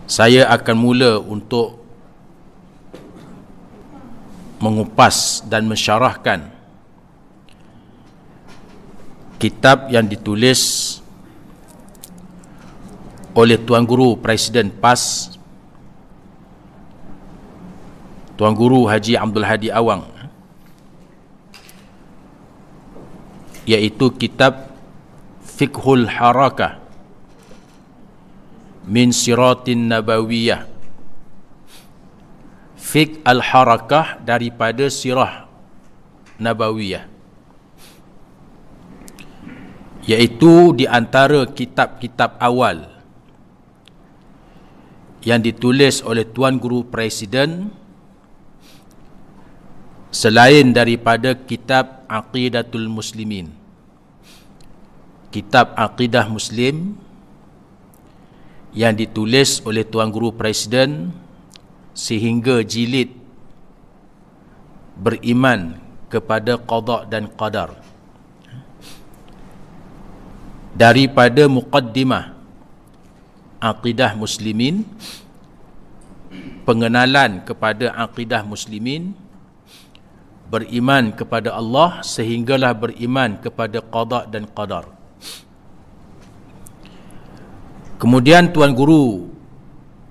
Saya akan mula untuk mengupas dan mensyarahkan kitab yang ditulis oleh Tuan Guru Presiden PAS, Tuan Guru Haji Abdul Hadi Awang, iaitu kitab Fiqhul Harakah min Siratin Nabawiyah. Fiqh al-Harakah daripada Sirah Nabawiyah, iaitu di antara kitab-kitab awal yang ditulis oleh Tuan Guru Presiden selain daripada kitab Aqidatul Muslimin, kitab Aqidah Muslim yang ditulis oleh Tuan Guru Presiden sehingga jilid beriman kepada qada dan qadar. Daripada muqaddimah Aqidah Muslimin, pengenalan kepada Aqidah Muslimin, beriman kepada Allah sehinggalah beriman kepada qada dan qadar. Kemudian Tuan Guru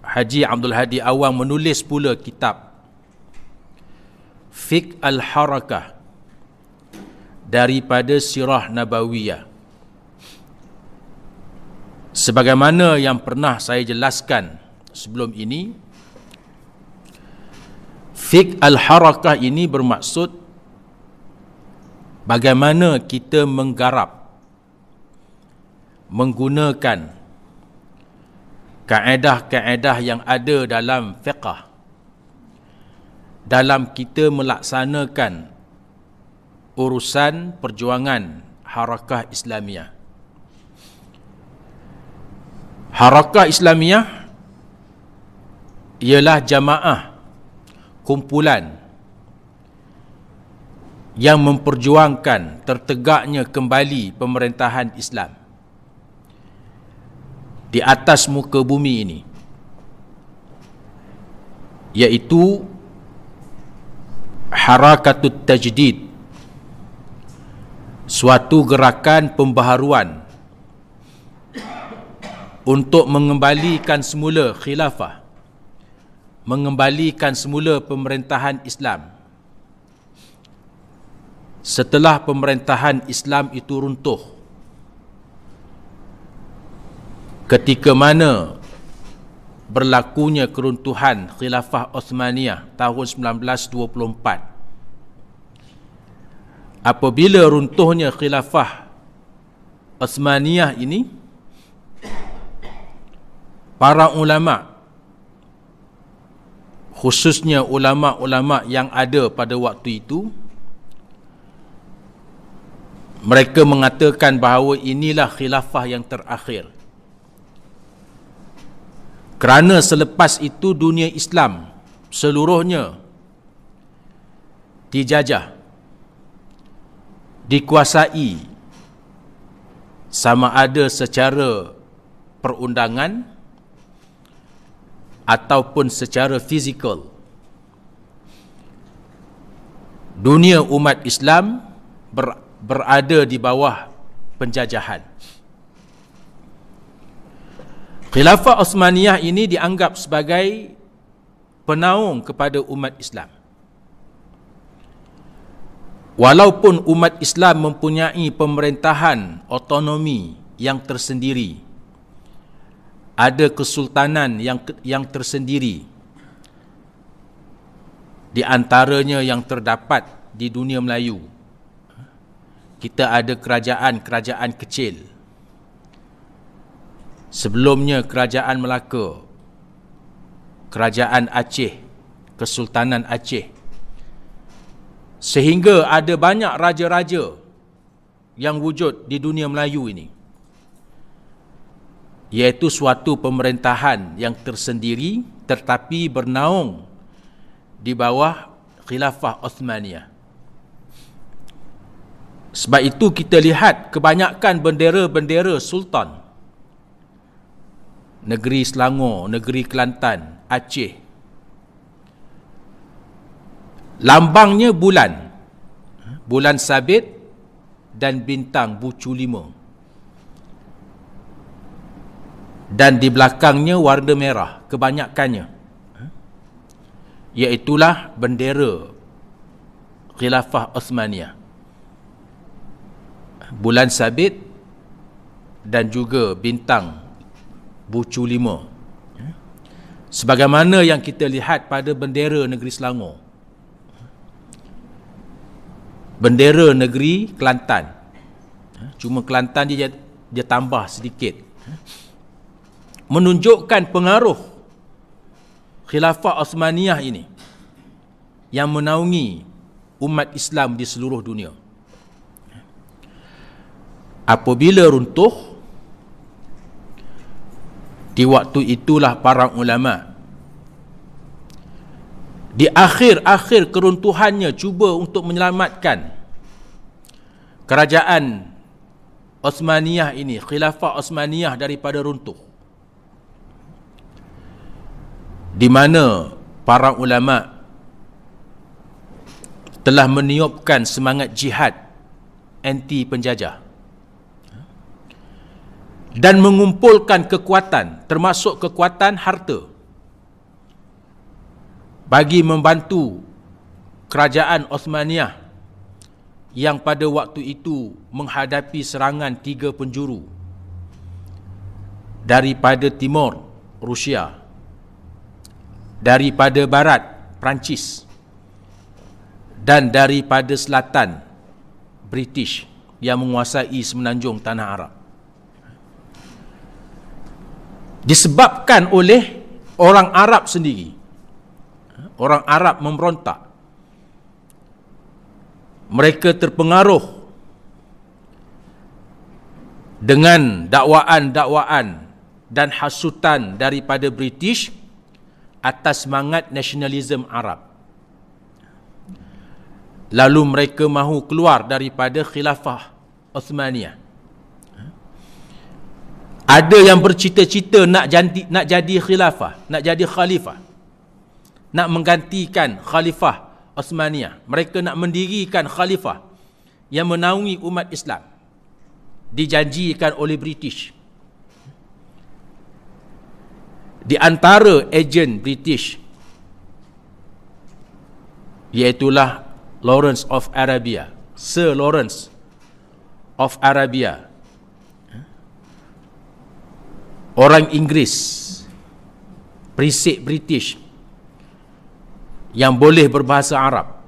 Haji Abdul Hadi Awang menulis pula kitab Fiqh al-Harakah daripada Sirah Nabawiyah. Sebagaimana yang pernah saya jelaskan sebelum ini, Fiqh al-Harakah ini bermaksud bagaimana kita menggarap, menggunakan kaedah-kaedah yang ada dalam fiqh dalam kita melaksanakan urusan perjuangan harakah Islamiyah. Harakah Islamiyah ialah jamaah, kumpulan yang memperjuangkan tertegaknya kembali pemerintahan Islam di atas muka bumi ini, iaitu harakatut tajdid, suatu gerakan pembaharuan untuk mengembalikan semula khilafah, mengembalikan semula pemerintahan Islam setelah pemerintahan Islam itu runtuh ketika mana berlakunya keruntuhan Khilafah Uthmaniyah tahun 1924. Apabila runtuhnya Khilafah Uthmaniyah ini, para ulama, khususnya ulama-ulama yang ada pada waktu itu, mereka mengatakan bahawa inilah khilafah yang terakhir. Kerana selepas itu dunia Islam seluruhnya dijajah, dikuasai, sama ada secara perundangan ataupun secara fizikal. Dunia umat Islam berada di bawah penjajahan. Khilafah Uthmaniyah ini dianggap sebagai penaung kepada umat Islam. Walaupun umat Islam mempunyai pemerintahan otonomi yang tersendiri, ada kesultanan yang tersendiri, di antaranya yang terdapat di dunia Melayu. Kita ada kerajaan-kerajaan kecil. Sebelumnya Kerajaan Melaka, Kerajaan Aceh, Kesultanan Aceh, sehingga ada banyak raja-raja yang wujud di dunia Melayu ini, iaitu suatu pemerintahan yang tersendiri tetapi bernaung di bawah Khilafah Uthmaniyah. Sebab itu kita lihat kebanyakan bendera-bendera sultan negeri Selangor, negeri Kelantan, Aceh. Lambangnya bulan, bulan sabit dan bintang bucu 5, dan di belakangnya warna merah kebanyakannya, iaitulah bendera Khilafah Osmaniyah, bulan sabit dan juga bintang bucu 5, sebagaimana yang kita lihat pada bendera negeri Selangor, bendera negeri Kelantan. Cuma Kelantan dia tambah sedikit, menunjukkan pengaruh Khilafah Osmaniyah ini yang menaungi umat Islam di seluruh dunia. Apabila runtuh, di waktu itulah para ulama di akhir-akhir keruntuhannya cuba untuk menyelamatkan kerajaan Osmaniyah ini, Khilafah Osmaniyah, daripada runtuh, di mana para ulama telah meniupkan semangat jihad anti penjajah dan mengumpulkan kekuatan, termasuk kekuatan harta, bagi membantu kerajaan Osmaniyah yang pada waktu itu menghadapi serangan 3 penjuru daripada timur Rusia, daripada barat Perancis, dan daripada selatan British yang menguasai semenanjung tanah Arab. Disebabkan oleh orang Arab sendiri. Orang Arab memberontak. Mereka terpengaruh dengan dakwaan-dakwaan dan hasutan daripada British atas semangat nasionalisme Arab. Lalu mereka mahu keluar daripada Khilafah Osmaniyah. Ada yang bercita-cita nak jadi khilafah, nak jadi khalifah, nak menggantikan Khalifah Osmaniyah. Mereka nak mendirikan khalifah yang menaungi umat Islam, dijanjikan oleh British. Di antara ejen British iaitulah Lawrence of Arabia, Sir Lawrence of Arabia, orang Inggeris, perisik British yang boleh berbahasa Arab,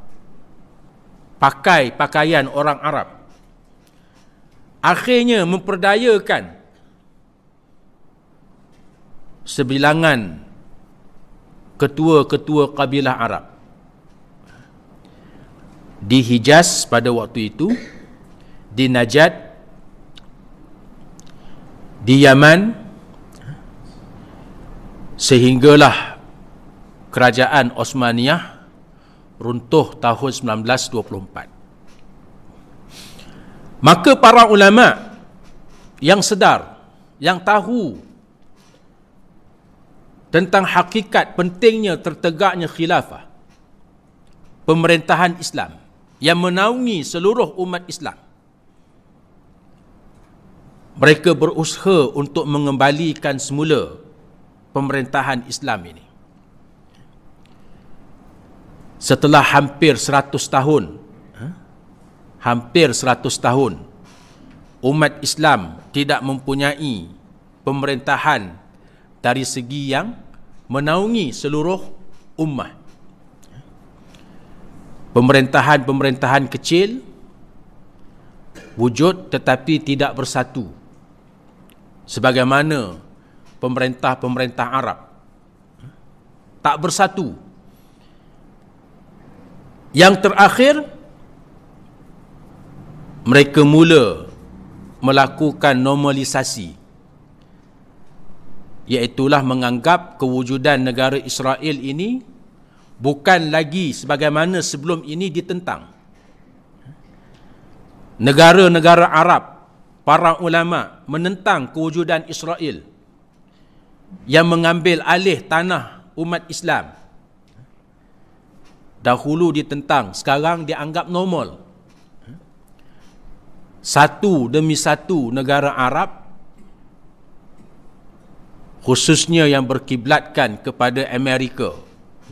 pakai pakaian orang Arab, akhirnya memperdayakan sebilangan ketua-ketua kabilah Arab di Hijaz pada waktu itu, di Najd, di Yaman, sehinggalah kerajaan Osmaniyah runtuh tahun 1924. Maka para ulama yang sedar, yang tahu tentang hakikat pentingnya tertegaknya khilafah, pemerintahan Islam yang menaungi seluruh umat Islam, mereka berusaha untuk mengembalikan semula pemerintahan Islam ini. Setelah hampir 100 tahun, umat Islam tidak mempunyai pemerintahan dari segi yang menaungi seluruh ummah. Pemerintahan-pemerintahan kecil wujud tetapi tidak bersatu, sebagaimana pemerintah-pemerintah Arab tak bersatu. Yang terakhir, mereka mula melakukan normalisasi, iaitulah menganggap kewujudan negara Israel ini bukan lagi sebagaimana sebelum ini ditentang. Negara-negara Arab, para ulama menentang kewujudan Israel yang mengambil alih tanah umat Islam. Dahulu ditentang, sekarang dianggap normal. Satu demi satu negara Arab, khususnya yang berkiblatkan kepada Amerika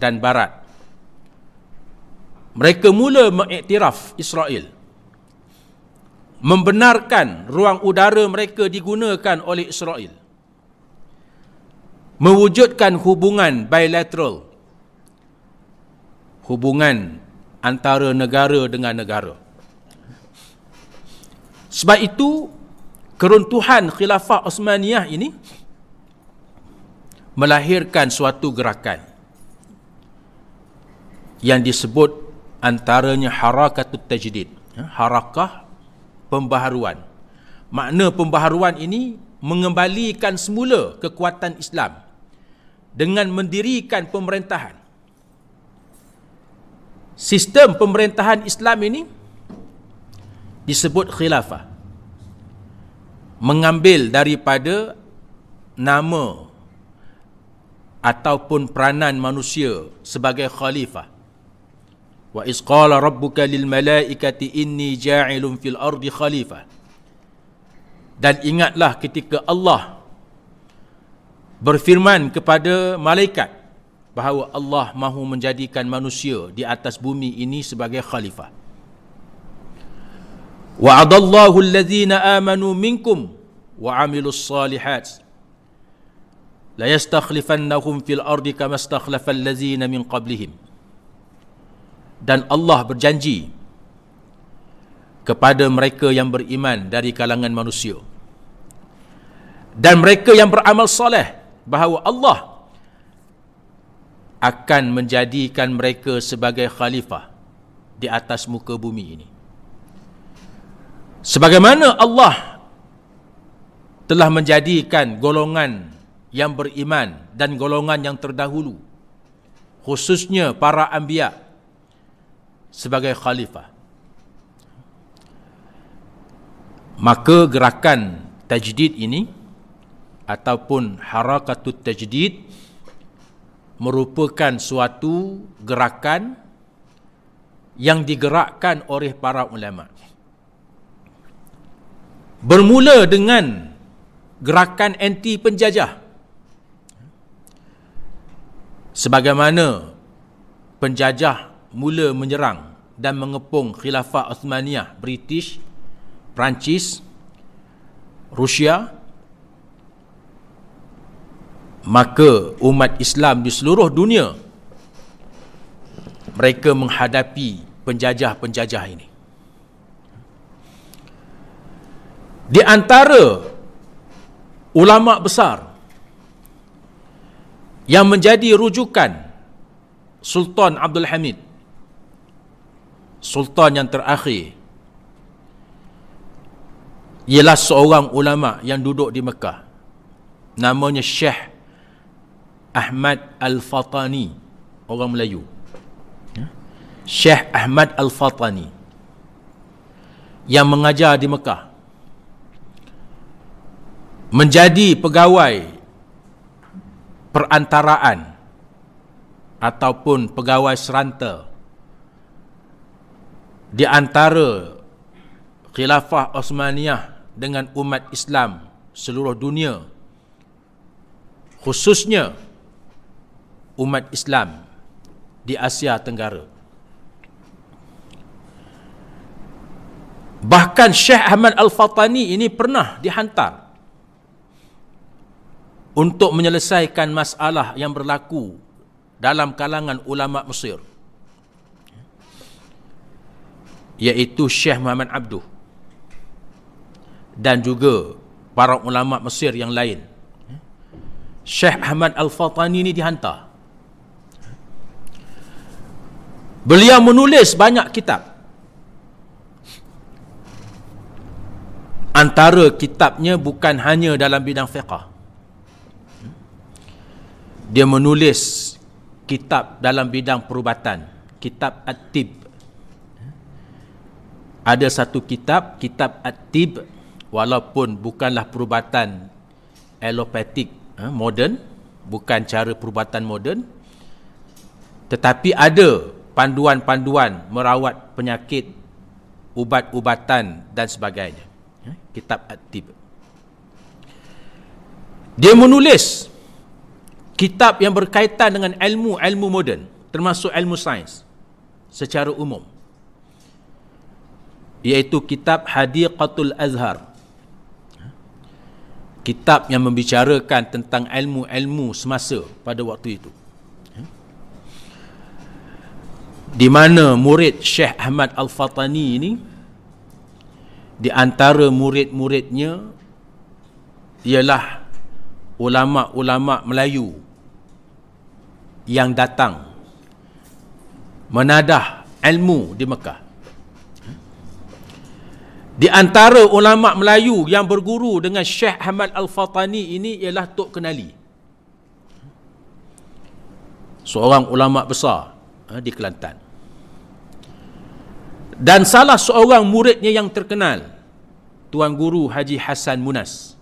dan Barat, mereka mula mengiktiraf Israel, membenarkan ruang udara mereka digunakan oleh Israel, mewujudkan hubungan bilateral, hubungan antara negara dengan negara. Sebab itu, keruntuhan Khilafah Osmaniyah ini melahirkan suatu gerakan yang disebut antaranya harakatut tajdid, harakah pembaharuan. Makna pembaharuan ini mengembalikan semula kekuatan Islam dengan mendirikan pemerintahan. Sistem pemerintahan Islam ini disebut khilafah, mengambil daripada nama ataupun peranan manusia sebagai khalifah. Wa iz qala rabbuka lil malaikati inni ja'ilun fil ardi khalifah. Dan ingatlah ketika Allah berfirman kepada malaikat bahawa Allah mahu menjadikan manusia di atas bumi ini sebagai khalifah. Wa'adallahu alladhina amanu minkum wa 'amilus salihat la yastakhlifannahum fil ardi kama istakhlafal ladzina min qablihim. Dan Allah berjanji kepada mereka yang beriman dari kalangan manusia dan mereka yang beramal soleh bahawa Allah akan menjadikan mereka sebagai khalifah di atas muka bumi ini. Sebagaimana Allah telah menjadikan golongan yang beriman dan golongan yang terdahulu, khususnya para anbiya, sebagai khalifah, maka gerakan tajdid ini ataupun harakatut tajdid merupakan suatu gerakan yang digerakkan oleh para ulama. Bermula dengan gerakan anti penjajah, sebagaimana penjajah mula menyerang dan mengepung Khilafah Osmaniyah, British, Perancis, Rusia, maka umat Islam di seluruh dunia mereka menghadapi penjajah-penjajah ini. Di antara ulama besar yang menjadi rujukan Sultan Abdul Hamid, Sultan yang terakhir, ialah seorang ulama yang duduk di Mekah, namanya Syekh Ahmad Al-Fatani, orang Melayu. Syekh Ahmad Al-Fatani yang mengajar di Mekah, menjadi pegawai perantaraan ataupun pegawai seranta di antara Khilafah Osmaniyah dengan umat Islam seluruh dunia, khususnya umat Islam di Asia Tenggara. Bahkan Syekh Ahmad Al-Fatani ini pernah dihantar untuk menyelesaikan masalah yang berlaku dalam kalangan ulama Mesir, iaitu Syekh Muhammad Abduh dan juga para ulama Mesir yang lain. Syekh Ahmad Al-Fatani ini dihantar. Beliau menulis banyak kitab. Antara kitabnya bukan hanya dalam bidang fiqh. Dia menulis kitab dalam bidang perubatan, kitab At-Tib. Ada satu kitab At-Tib, walaupun bukanlah perubatan alopatik moden, bukan cara perubatan moden, tetapi ada panduan-panduan merawat penyakit, ubat-ubatan dan sebagainya. Kitab At-Tib. Dia menulis kitab yang berkaitan dengan ilmu moden, termasuk ilmu sains secara umum, iaitu kitab Hadiqatul Azhar. Kitab yang membicarakan tentang ilmu-ilmu semasa pada waktu itu, di mana murid Syekh Ahmad Al-Fatani ini, di antara murid-muridnya ialah ulama-ulama Melayu yang datang menadah ilmu di Mekah. Di antara ulama Melayu yang berguru dengan Syekh Ahmad Al-Fatani ini ialah Tok Kenali, seorang ulama besar di Kelantan. Dan salah seorang muridnya yang terkenal, Tuan Guru Haji Hassan Munas,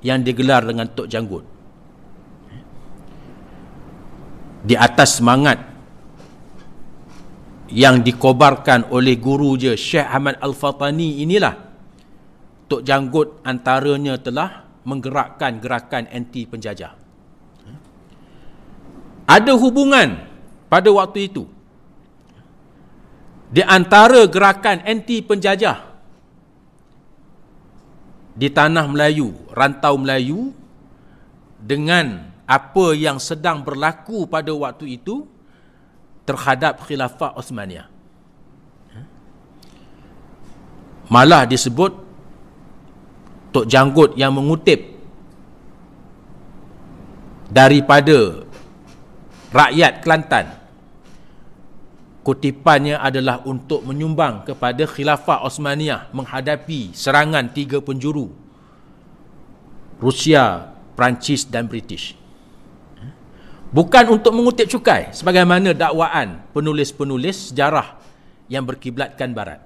yang digelar dengan Tok Janggut. Di atas semangat yang dikobarkan oleh guru je Syekh Ahmad Al-Fatani inilah, Tok Janggut antaranya telah menggerakkan gerakan anti penjajah. Ada hubungan pada waktu itu di antara gerakan anti penjajah di tanah Melayu, rantau Melayu, dengan apa yang sedang berlaku pada waktu itu terhadap Khilafah Osmaniyah. Malah disebut Tok Janggut yang mengutip daripada rakyat Kelantan, kutipannya adalah untuk menyumbang kepada Khilafah Osmaniyah menghadapi serangan tiga penjuru, Rusia, Perancis dan British. Bukan untuk mengutip cukai sebagaimana dakwaan penulis-penulis sejarah yang berkiblatkan barat,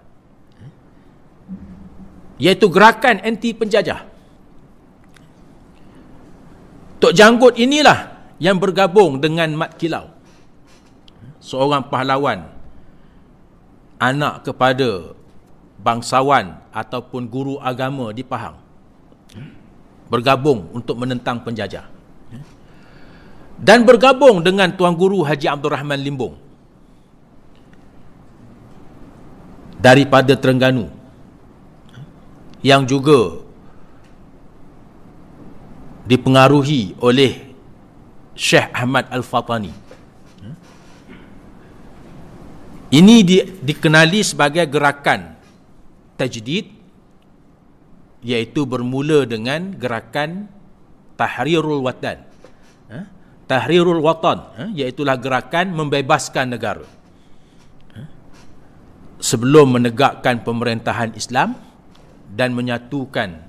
iaitu gerakan anti penjajah. Tok Janggut inilah yang bergabung dengan Mat Kilau, seorang pahlawan, anak kepada bangsawan ataupun guru agama di Pahang, bergabung untuk menentang penjajah, dan bergabung dengan Tuan Guru Haji Abdul Rahman Limbong daripada Terengganu, yang juga dipengaruhi oleh Syekh Ahmad Al-Fatani. Ini dikenali sebagai gerakan tajdid, iaitu bermula dengan gerakan Tahrirul Watan. Tahrirul Watan, iaitulah gerakan membebaskan negara sebelum menegakkan pemerintahan Islam dan menyatukan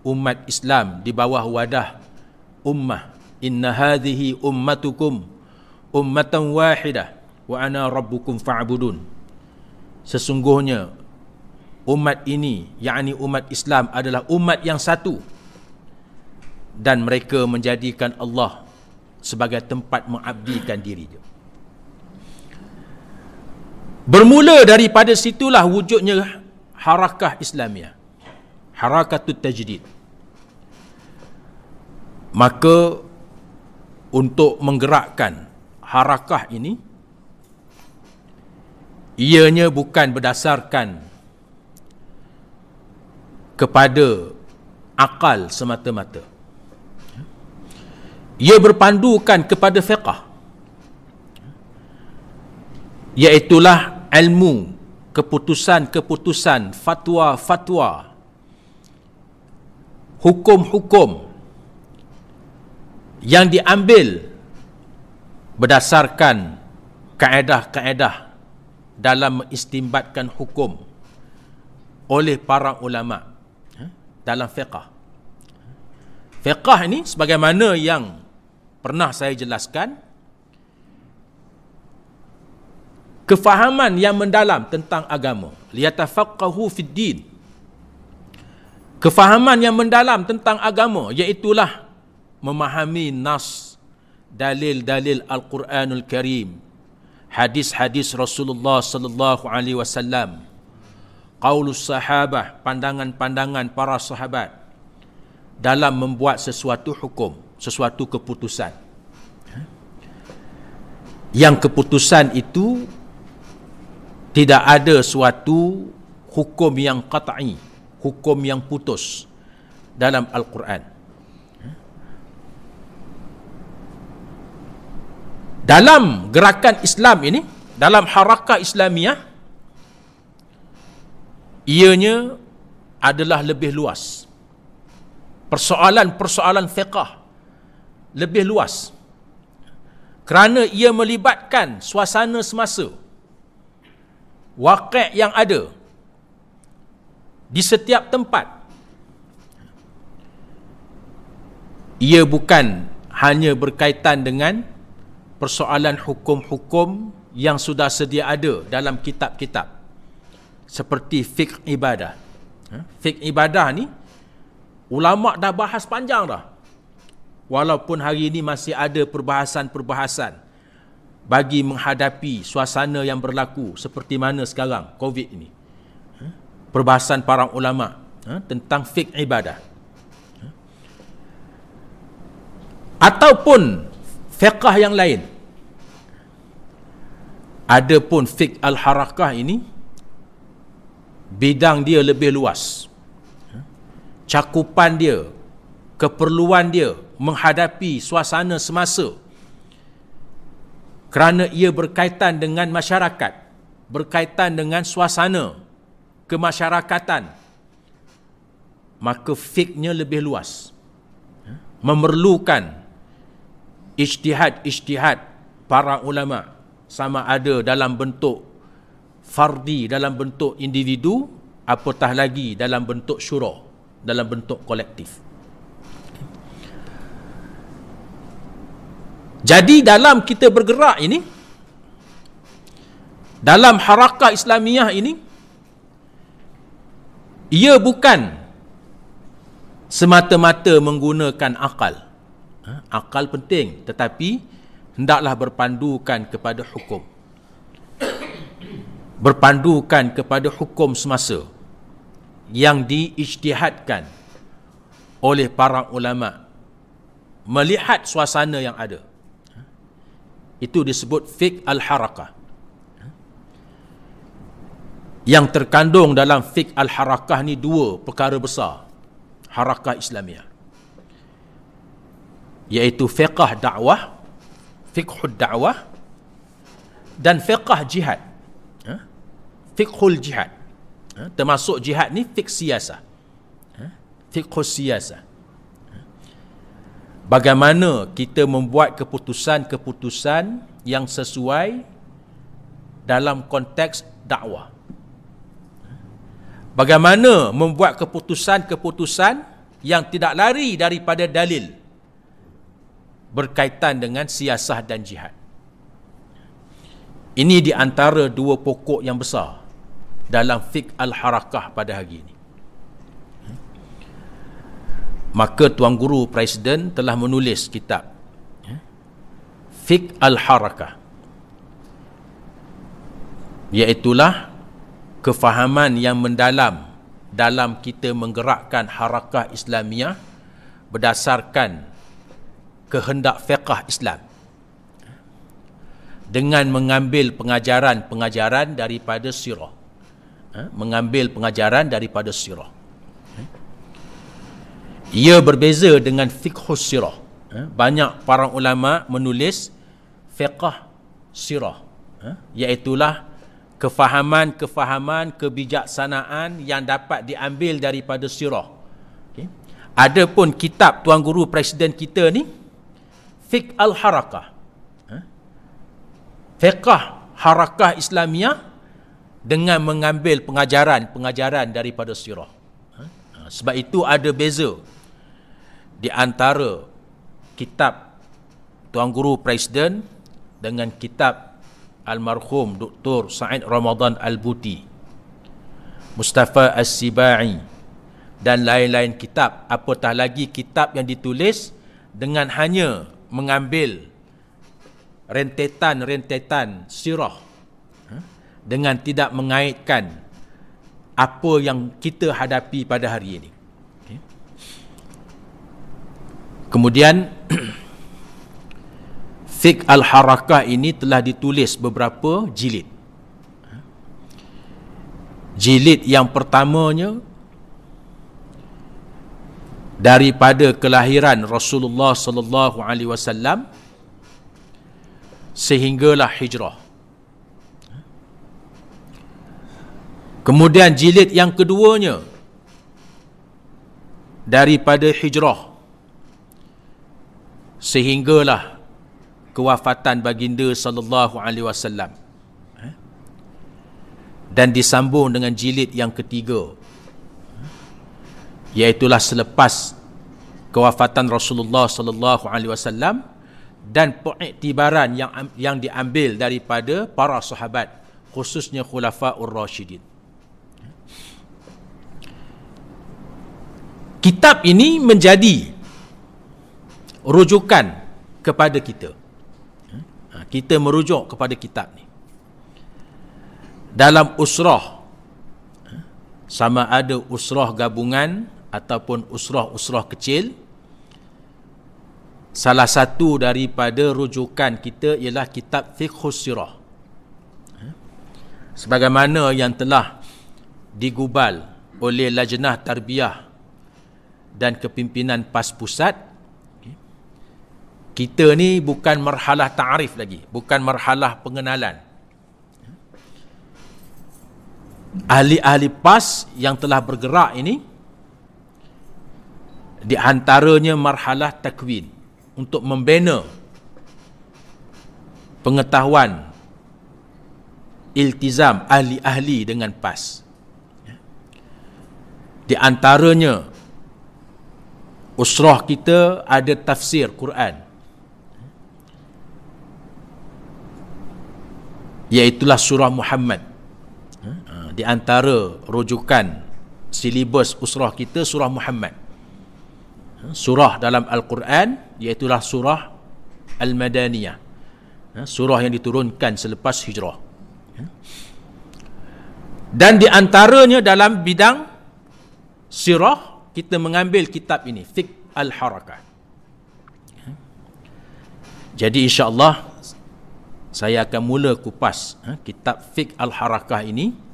umat Islam di bawah wadah ummah. Inna hadhihi ummatukum ummatan wahidah wa ana rabbukum fa'budun. Sesungguhnya umat ini, yakni umat Islam, adalah umat yang satu, dan mereka menjadikan Allah sebagai tempat mengabdikan diri dia. Bermula daripada situlah wujudnya harakah Islamiyah, harakatut tajdid. Maka untuk menggerakkan harakah ini, ianya bukan berdasarkan kepada akal semata-mata. Ia berpandukan kepada fiqh, iaitulah ilmu, keputusan-keputusan, fatwa-fatwa, hukum-hukum yang diambil berdasarkan kaedah-kaedah dalam mengistimbatkan hukum oleh para ulama dalam fiqh. Fiqh ini, sebagaimana yang pernah saya jelaskan, kefahaman yang mendalam tentang agama, liyatafaqahu fid din. Kefahaman yang mendalam tentang agama, iaitulah memahami nas, dalil-dalil Al-Quranul Karim, hadis-hadis Rasulullah sallallahu alaihi wasallam, qaulus sahabah, pandangan-pandangan para sahabat dalam membuat sesuatu hukum, sesuatu keputusan. Yang keputusan itu tidak ada suatu hukum yang qat'i, hukum yang putus dalam Al-Quran. Dalam gerakan Islam ini, dalam harakah Islamiyah, ianya adalah lebih luas. Persoalan-persoalan fiqh lebih luas. Kerana ia melibatkan suasana semasa, waqi' yang ada di setiap tempat. Ia bukan hanya berkaitan dengan persoalan hukum-hukum yang sudah sedia ada dalam kitab-kitab, seperti fiqh ibadah. Fiqh ibadah ni ulama' dah bahas panjang dah. Walaupun hari ini masih ada perbahasan-perbahasan bagi menghadapi suasana yang berlaku seperti mana sekarang, COVID ini. Perbahasan para ulama' tentang fiqh ibadah. Ataupun fiqh yang lain. Adapun fiqh al-harakah ini, bidang dia lebih luas. Cakupan dia, keperluan dia menghadapi suasana semasa, kerana ia berkaitan dengan masyarakat, berkaitan dengan suasana kemasyarakatan, maka fiqhnya lebih luas, memerlukan ijtihad para ulama, sama ada dalam bentuk fardi, dalam bentuk individu, apatah lagi dalam bentuk syura, dalam bentuk kolektif. Jadi dalam kita bergerak ini, dalam harakah Islamiyah ini, ia bukan semata-mata menggunakan akal. Akal penting, tetapi hendaklah berpandukan kepada hukum. Berpandukan kepada hukum semasa yang diijtihadkan oleh para ulama, melihat suasana yang ada. Itu disebut fiqh al-harakah. Yang terkandung dalam fiqh al-harakah ni dua perkara besar harakah Islamiyah, iaitu fiqh dakwah, fiqhul dakwah, dan fiqh jihad. Fiqhul jihad, termasuk jihad ni fiqh siasah, fiqhul siasah. Bagaimana kita membuat keputusan-keputusan yang sesuai dalam konteks dakwah. Bagaimana membuat keputusan-keputusan yang tidak lari daripada dalil berkaitan dengan siasah dan jihad. Ini di antara dua pokok yang besar dalam fiqh al-harakah pada hari ini. Maka Tuan Guru Presiden telah menulis kitab Fiqh al-Harakah, iaitulah kefahaman yang mendalam dalam kita menggerakkan harakah Islamiyah berdasarkan kehendak fiqh Islam, dengan mengambil pengajaran-pengajaran daripada sirah, mengambil pengajaran daripada sirah. Ia berbeza dengan fiqhus sirah. Banyak para ulama menulis fiqh sirah, iaitulah kefahaman-kefahaman, kebijaksanaan yang dapat diambil daripada sirah. Adapun kitab Tuan Guru Presiden kita ni, fiqh al-harakah, fiqh harakah Islamiyah, dengan mengambil pengajaran-pengajaran daripada sirah. Sebab itu ada beza di antara kitab Tuan Guru Presiden dengan kitab almarhum Dr. Said Ramadan Al-Buti, Mustafa As-Sibai dan lain-lain kitab, apatah lagi kitab yang ditulis dengan hanya mengambil rentetan-rentetan sirah dengan tidak mengaitkan apa yang kita hadapi pada hari ini. Okay. Kemudian Fiqh Al-Harakah ini telah ditulis beberapa jilid. Jilid yang pertamanya daripada kelahiran Rasulullah sallallahu alaihi wasallam sehinggalah hijrah. Kemudian jilid yang keduanya daripada hijrah sehinggalah kewafatan baginda sallallahu alaihi wasallam. Dan disambung dengan jilid yang ketiga, iaitulah selepas kewafatan Rasulullah sallallahu alaihi wasallam dan pengiktibaran yang diambil daripada para sahabat, khususnya Khulafaur Rasyidin. Kitab ini menjadi rujukan kepada kita. Kita merujuk kepada kitab ni dalam usrah, sama ada usrah gabungan ataupun usrah-usrah kecil. Salah satu daripada rujukan kita ialah kitab Fiqhus Sirah, sebagaimana yang telah digubal oleh Lajnah Tarbiyah dan kepimpinan PAS Pusat. Kita ni bukan marhalah ta'arif lagi, bukan marhalah pengenalan. Ahli-ahli PAS yang telah bergerak ini, di antaranya marhalah takwin, untuk membina pengetahuan iltizam ahli-ahli dengan PAS. Di antaranya usrah kita ada tafsir Quran, iaitulah surah Muhammad. Di antara rujukan silibus usrah kita surah Muhammad, surah dalam Al-Quran, iaitulah surah Al-Madaniyah, surah yang diturunkan selepas hijrah. Dan di antaranya dalam bidang sirah kita mengambil kitab ini, Fiqh Al-Harakah. Jadi insya-Allah saya akan mula kupas kitab Fiqh Al-Harakah ini,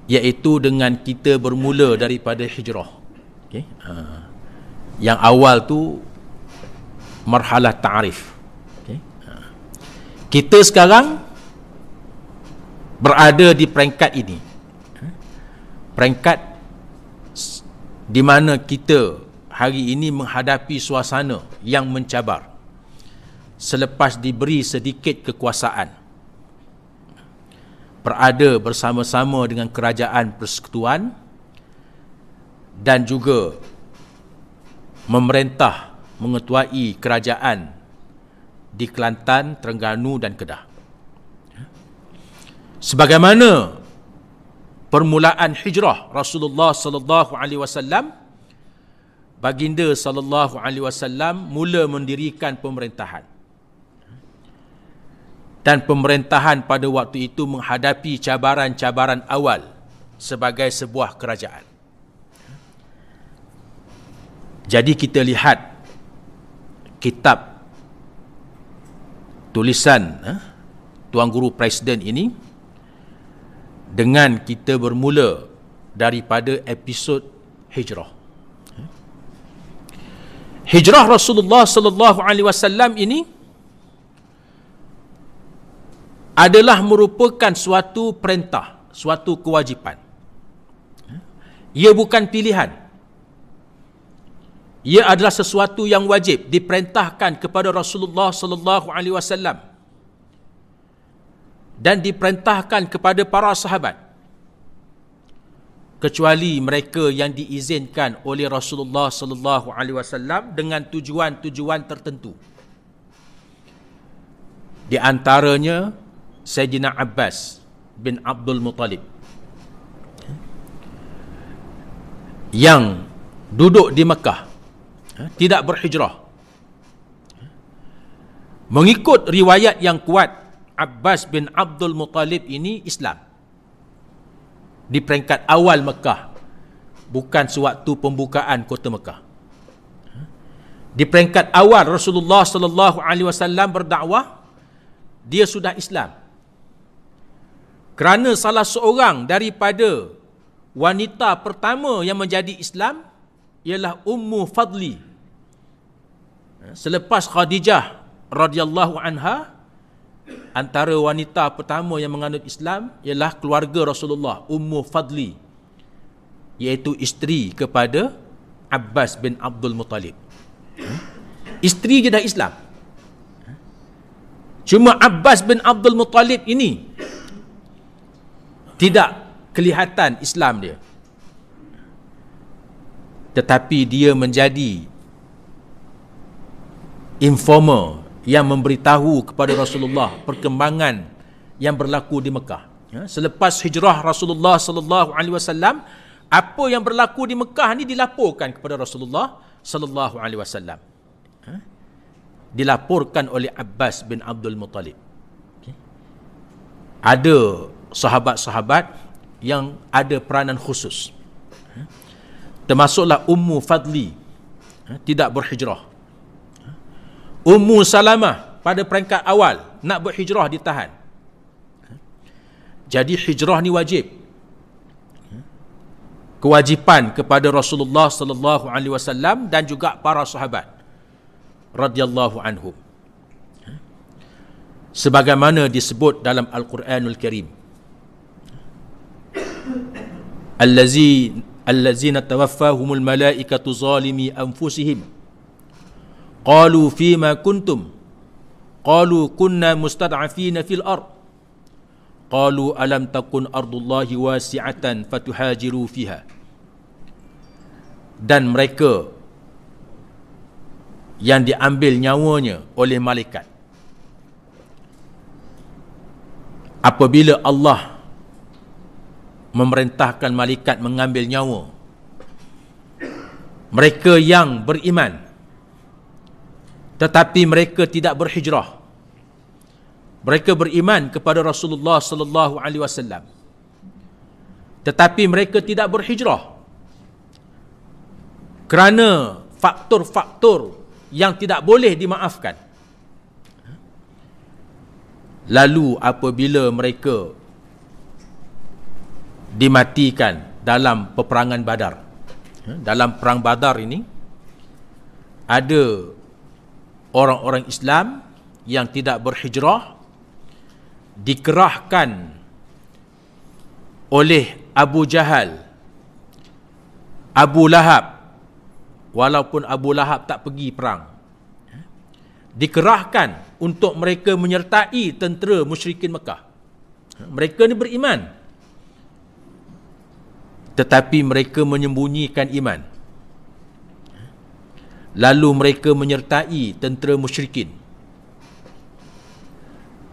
iaitu dengan kita bermula daripada hijrah. Okay. Yang awal tu marhalah ta'arif. Okay. Kita sekarang berada di peringkat ini, peringkat di mana kita hari ini menghadapi suasana yang mencabar selepas diberi sedikit kekuasaan, berada bersama-sama dengan kerajaan persekutuan dan juga memerintah, mengetuai kerajaan di Kelantan, Terengganu dan Kedah. Sebagaimana permulaan hijrah Rasulullah sallallahu alaihi wasallam, baginda sallallahu alaihi wasallam mula mendirikan pemerintahan. Dan pemerintahan pada waktu itu menghadapi cabaran-cabaran awal sebagai sebuah kerajaan. Jadi kita lihat kitab tulisan Tuan Guru Presiden ini dengan kita bermula daripada episod hijrah. Hijrah Rasulullah sallallahu alaihi wasallam ini adalah merupakan suatu perintah, suatu kewajipan. Ia bukan pilihan. Ia adalah sesuatu yang wajib diperintahkan kepada Rasulullah sallallahu alaihi wasallam dan diperintahkan kepada para sahabat, kecuali mereka yang diizinkan oleh Rasulullah sallallahu alaihi wasallam dengan tujuan-tujuan tertentu. Di antaranya Sayyidina Abbas bin Abdul Muttalib yang duduk di Mekah tidak berhijrah. Mengikut riwayat yang kuat, Abbas bin Abdul Muttalib ini Islam di peringkat awal Mekah, bukan sewaktu pembukaan kota Mekah. Di peringkat awal Rasulullah sallallahu alaihi wasallam berdakwah, dia sudah Islam. Kerana salah seorang daripada wanita pertama yang menjadi Islam ialah Ummu Fadli. Selepas Khadijah radhiyallahu anha, antara wanita pertama yang menganut Islam ialah keluarga Rasulullah, Ummu Fadli, iaitu isteri kepada Abbas bin Abdul Muttalib. Isteri je dah Islam. Cuma Abbas bin Abdul Muttalib ini tidak kelihatan Islam dia, tetapi dia menjadi informer yang memberitahu kepada Rasulullah perkembangan yang berlaku di Mekah. Selepas hijrah Rasulullah sallallahu alaihi wasallam, apa yang berlaku di Mekah ni dilaporkan kepada Rasulullah sallallahu alaihi wasallam. Dilaporkan oleh Abbas bin Abdul Muttalib. Ada sahabat-sahabat yang ada peranan khusus. Termasuklah Ummu Fadli, tidak berhijrah. Ummu Salamah pada peringkat awal nak berhijrah ditahan. Jadi hijrah ni wajib. Kewajipan kepada Rasulullah sallallahu alaihi wasallam dan juga para sahabat radhiyallahu anhum. Sebagaimana disebut dalam Al-Quranul Karim. Allazina tawaffahumul malaikatu zalimi anfusihim qalu fima kuntum qalu kunna mustad'afina fil ard qalu alam takun ardullahi wasi'atan fatuhajiru fiha. Dan mereka yang diambil nyawanya oleh malaikat, apabila Allah memerintahkan malaikat mengambil nyawa mereka yang beriman, tetapi mereka tidak berhijrah. Mereka beriman kepada Rasulullah sallallahu alaihi wasallam, tetapi mereka tidak berhijrah kerana faktor-faktor yang tidak boleh dimaafkan. Lalu apabila mereka dimatikan dalam peperangan Badar, dalam perang Badar ini ada orang-orang Islam yang tidak berhijrah dikerahkan oleh Abu Jahal, Abu Lahab, walaupun Abu Lahab tak pergi perang, dikerahkan untuk mereka menyertai tentera musyrikin Mekah. Mereka ni beriman, tetapi mereka menyembunyikan iman. Lalu mereka menyertai tentera musyrikin.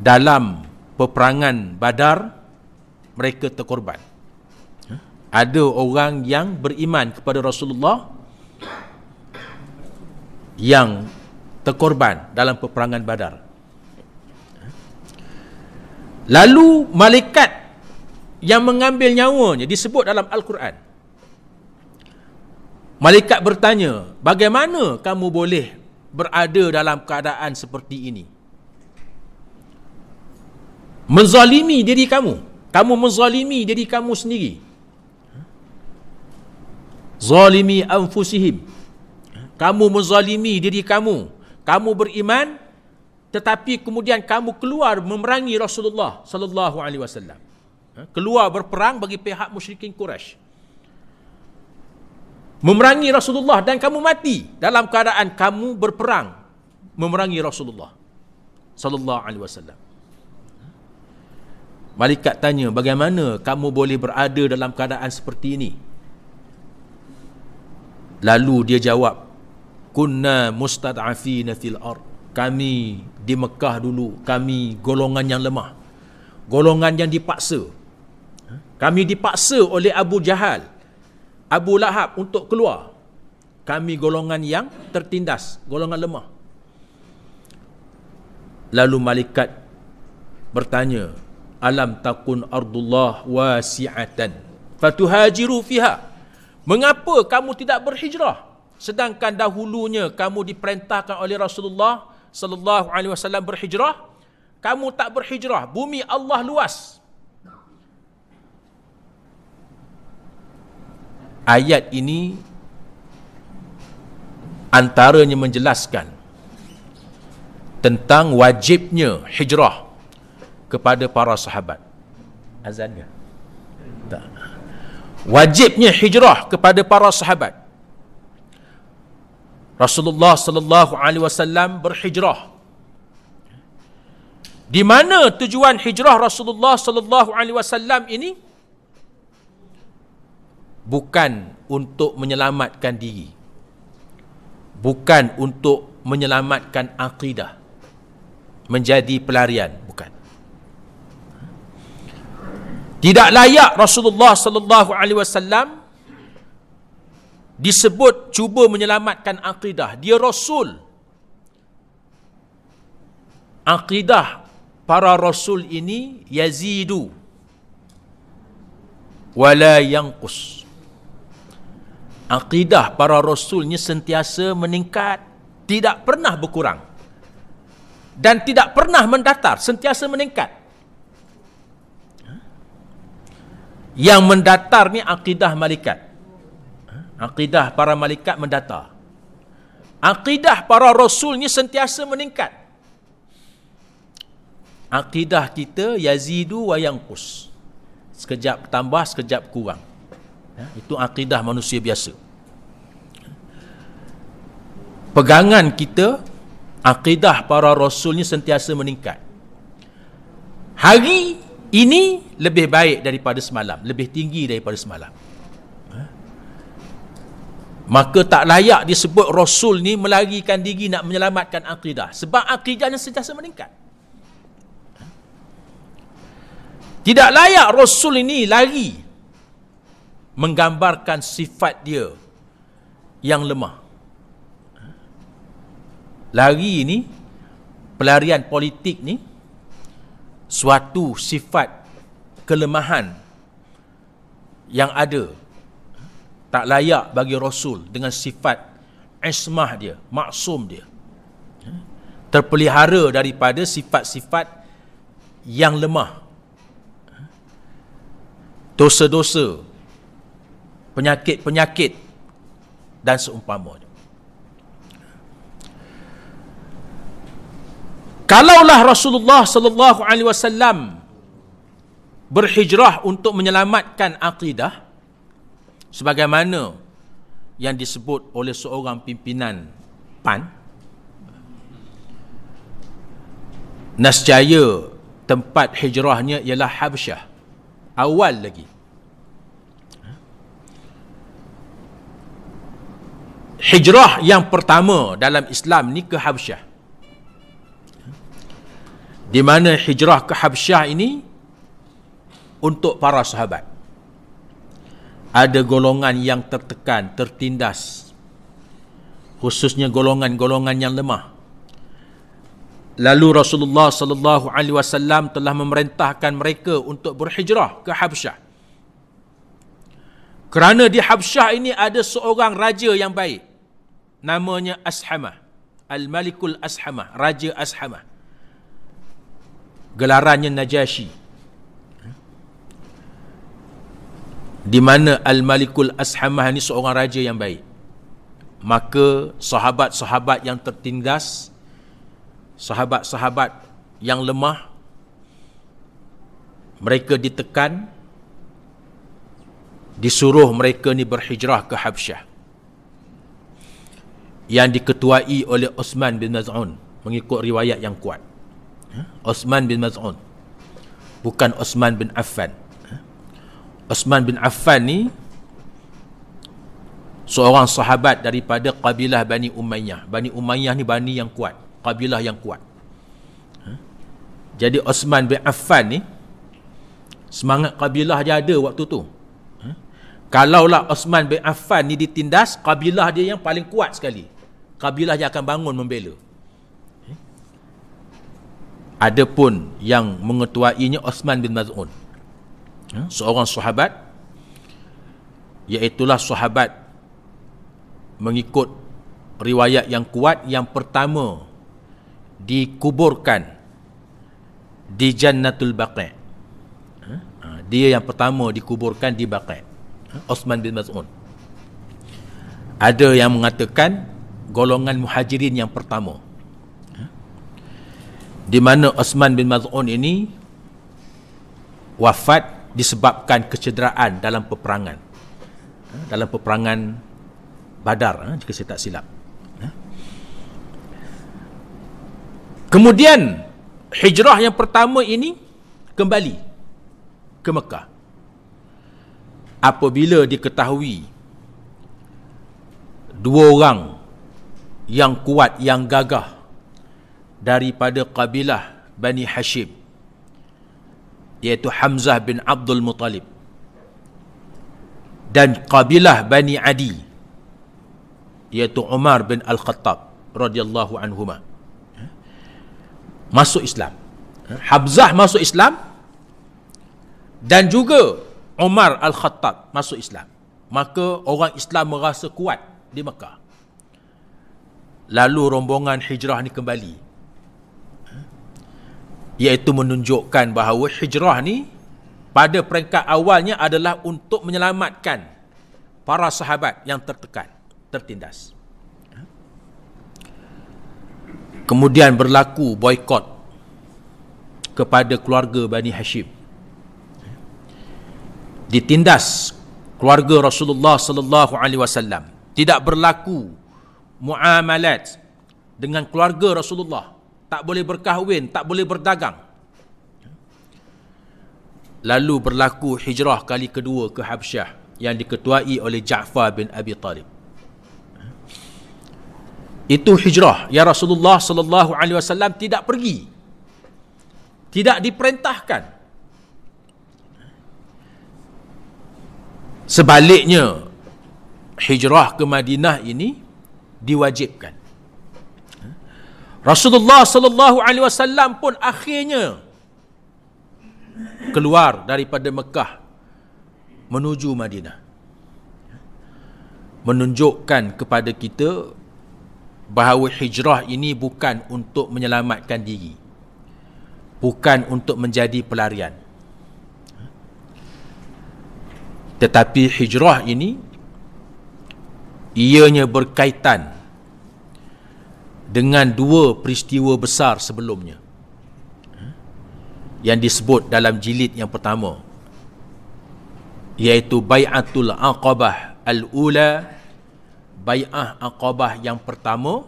Dalam peperangan Badar, mereka terkorban. Ada orang yang beriman kepada Rasulullah yang terkorban dalam peperangan Badar. Lalu malaikat yang mengambil nyawanya disebut dalam Al-Quran. Malaikat bertanya, bagaimana kamu boleh berada dalam keadaan seperti ini? Menzalimi diri kamu. Kamu menzalimi diri kamu sendiri. Zalimi anfusihim. Kamu menzalimi diri kamu. Kamu beriman, tetapi kemudian kamu keluar memerangi Rasulullah sallallahu alaihi wasallam. Keluar berperang bagi pihak musyrikin Quraisy. Memerangi Rasulullah dan kamu mati dalam keadaan kamu berperang memerangi Rasulullah sallallahu alaihi wasallam. Malaikat tanya, bagaimana kamu boleh berada dalam keadaan seperti ini? Lalu dia jawab, kunna mustad'afina fil ard. Kami di Mekah dulu, kami golongan yang lemah, golongan yang dipaksa. Kami dipaksa oleh Abu Jahal, Abu Lahab untuk keluar. Kami golongan yang tertindas, golongan lemah. Lalu malaikat bertanya, alam takun ardullah wasi'atan fatuhajiru fiha. Mengapa kamu tidak berhijrah? Sedangkan dahulunya kamu diperintahkan oleh Rasulullah sallallahu alaihi wasallam berhijrah, kamu tak berhijrah. Bumi Allah luas. Ayat ini antaranya menjelaskan tentang wajibnya hijrah kepada para sahabat. Azan ke? Tak. Wajibnya hijrah kepada para sahabat. Rasulullah sallallahu alaihi wasallam berhijrah. Di mana tujuan hijrah Rasulullah sallallahu alaihi wasallam ini? Bukan untuk menyelamatkan diri. Bukan untuk menyelamatkan akidah. Menjadi pelarian, bukan. Tidak layak Rasulullah sallallahu alaihi wasallam disebut cuba menyelamatkan akidah. Dia Rasul. Akidah para Rasul ini yazidu wala yanqus. Akidah para Rasulnya sentiasa meningkat, tidak pernah berkurang dan tidak pernah mendatar, sentiasa meningkat. Yang mendatar ni akidah malaikat. Akidah para malaikat mendatar. Akidah para Rasul ni sentiasa meningkat. Akidah kita yazidu wa yanqus. Sekejap tambah, sekejap kurang. Itu akidah manusia biasa. Pegangan kita, akidah para Rasul ni sentiasa meningkat. Hari ini lebih baik daripada semalam, lebih tinggi daripada semalam. Maka tak layak disebut Rasul ni melarikan diri nak menyelamatkan akidah, sebab akidahnya sentiasa meningkat. Tidak layak Rasul ini lari menggambarkan sifat dia yang lemah. Lari ni, pelarian politik ni, suatu sifat kelemahan yang ada. Tak layak bagi Rasul dengan sifat ismah dia, maksum dia. Terpelihara daripada sifat-sifat yang lemah. Dosa-dosa, penyakit-penyakit dan seumpamanya. Kalaulah Rasulullah sallallahu alaihi wasallam berhijrah untuk menyelamatkan akidah sebagaimana yang disebut oleh seorang pimpinan PAN, nescaya tempat hijrahnya ialah Habsyah, awal lagi. Hijrah yang pertama dalam Islam ni ke Habsyah, di mana hijrah ke Habsyah ini untuk para sahabat. Ada golongan yang tertekan, tertindas, khususnya golongan-golongan yang lemah. Lalu Rasulullah sallallahu alaihi wasallam telah memerintahkan mereka untuk berhijrah ke Habsyah. Kerana di Habsyah ini ada seorang raja yang baik, namanya Ashamah, Al-Malikul Ashamah, Raja Ashamah. Gelarannya Najasyi. Di mana Al-Malikul Ashamah ni seorang raja yang baik. Maka sahabat-sahabat yang tertindas, sahabat-sahabat yang lemah, mereka ditekan, disuruh mereka ni berhijrah ke Habsyah, yang diketuai oleh Uthman bin Maz'un mengikut riwayat yang kuat. Uthman bin Maz'un, bukan Uthman bin Affan. Uthman bin Affan ni seorang sahabat daripada kabilah Bani Umayyah. Bani Umayyah ni bani yang kuat, kabilah yang kuat. Jadi Uthman bin Affan ni semangat kabilah dia ada waktu tu. Kalaulah Osman bin Affan ni ditindas, kabilah dia yang paling kuat sekali. Kabilah yang akan bangun membela. Adapun yang mengetuainya Osman bin Maz'un, seorang sahabat, iaitulah sahabat mengikut riwayat yang kuat yang pertama dikuburkan di Jannatul Baqi'. Dia yang pertama dikuburkan di Baqi', Osman bin Maz'un. Ada yang mengatakan golongan muhajirin yang pertama, di mana Osman bin Maz'un ini wafat disebabkan kecederaan dalam peperangan, dalam peperangan Badar, jika saya tak silap. Kemudian hijrah yang pertama ini kembali ke Mekah apabila diketahui dua orang yang kuat, yang gagah daripada kabilah Bani Hashim, iaitu Hamzah bin Abdul Muttalib, dan kabilah Bani Adi, iaitu Umar bin Al-Khattab radhiyallahu anhuma, masuk Islam. Hamzah masuk Islam dan juga Umar Al-Khattab masuk Islam. Maka orang Islam merasa kuat di Mekah. Lalu rombongan hijrah ni kembali, iaitu menunjukkan bahawa hijrah ni pada peringkat awalnya adalah untuk menyelamatkan para sahabat yang tertekan, tertindas. Kemudian berlaku boikot kepada keluarga Bani Hashim. Ditindas keluarga Rasulullah sallallahu alaihi wasallam. Tidak berlaku muamalat dengan keluarga Rasulullah. Tak boleh berkahwin, tak boleh berdagang. Lalu berlaku hijrah kali kedua ke Habsyah yang diketuai oleh Ja'far bin Abi Talib. Itu hijrah yang Rasulullah sallallahu alaihi wasallam tidak pergi, tidak diperintahkan. Sebaliknya, hijrah ke Madinah ini diwajibkan. Rasulullah sallallahu alaihi wasallam pun akhirnya keluar daripada Mekah menuju Madinah, menunjukkan kepada kita bahawa hijrah ini bukan untuk menyelamatkan diri, bukan untuk menjadi pelarian, tetapi hijrah ini ianya berkaitan dengan dua peristiwa besar sebelumnya yang disebut dalam jilid yang pertama, iaitu Bai'atul Aqabah Al-Ula, Bai'ah Aqabah yang pertama,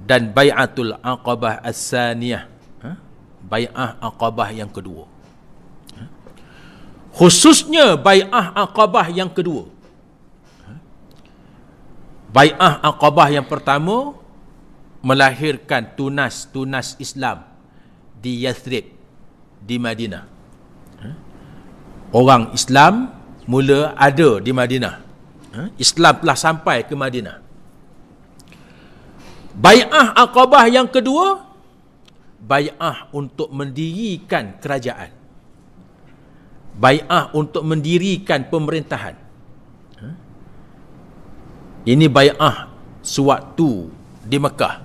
dan Bai'atul Aqabah As-Saniyah, Bai'ah Aqabah yang kedua. Khususnya Bai'ah Aqabah yang kedua. Bai'ah Aqabah yang pertama melahirkan tunas-tunas Islam di Yathrib, di Madinah. Orang Islam mula ada di Madinah. Islam telah sampai ke Madinah. Bai'ah Aqabah yang kedua, bai'ah untuk mendirikan kerajaan, bai'ah untuk mendirikan pemerintahan. Ini bai'ah sewaktu di Mekah,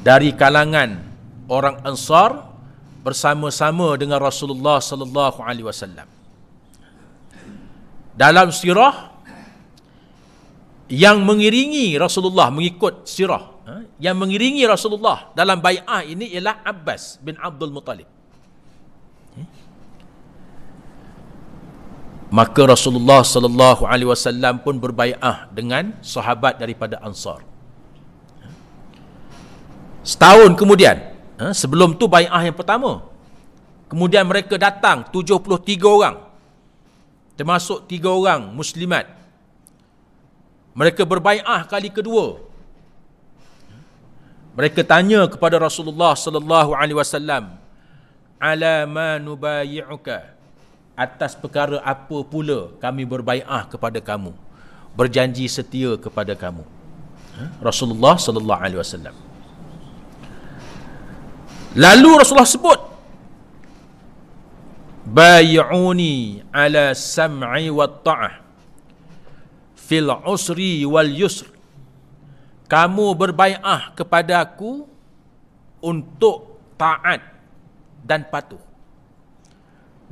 dari kalangan orang Ansar bersama-sama dengan Rasulullah sallallahu alaihi wasallam. Dalam sirah yang mengiringi Rasulullah, mengikut sirah yang mengiringi Rasulullah dalam bai'ah ini ialah Abbas bin Abdul Muttalib. Maka Rasulullah sallallahu alaihi wasallam pun berbai'ah dengan sahabat daripada Ansar. Setahun kemudian, sebelum tu bai'ah yang pertama, kemudian mereka datang 73 orang, termasuk 3 orang muslimat. Mereka berbai'ah kali kedua. Mereka tanya kepada Rasulullah sallallahu alaihi wasallam, "Ala ma nubayi'uka?" atas perkara apa pula kami berbai'ah kepada kamu, berjanji setia kepada kamu. Rasulullah sallallahu alaihi wasallam. Lalu Rasulullah sebut, bai'uni ala sam'i wa ta'ah fil usri wal yusr. Kamu berbai'ah kepada aku untuk taat dan patuh.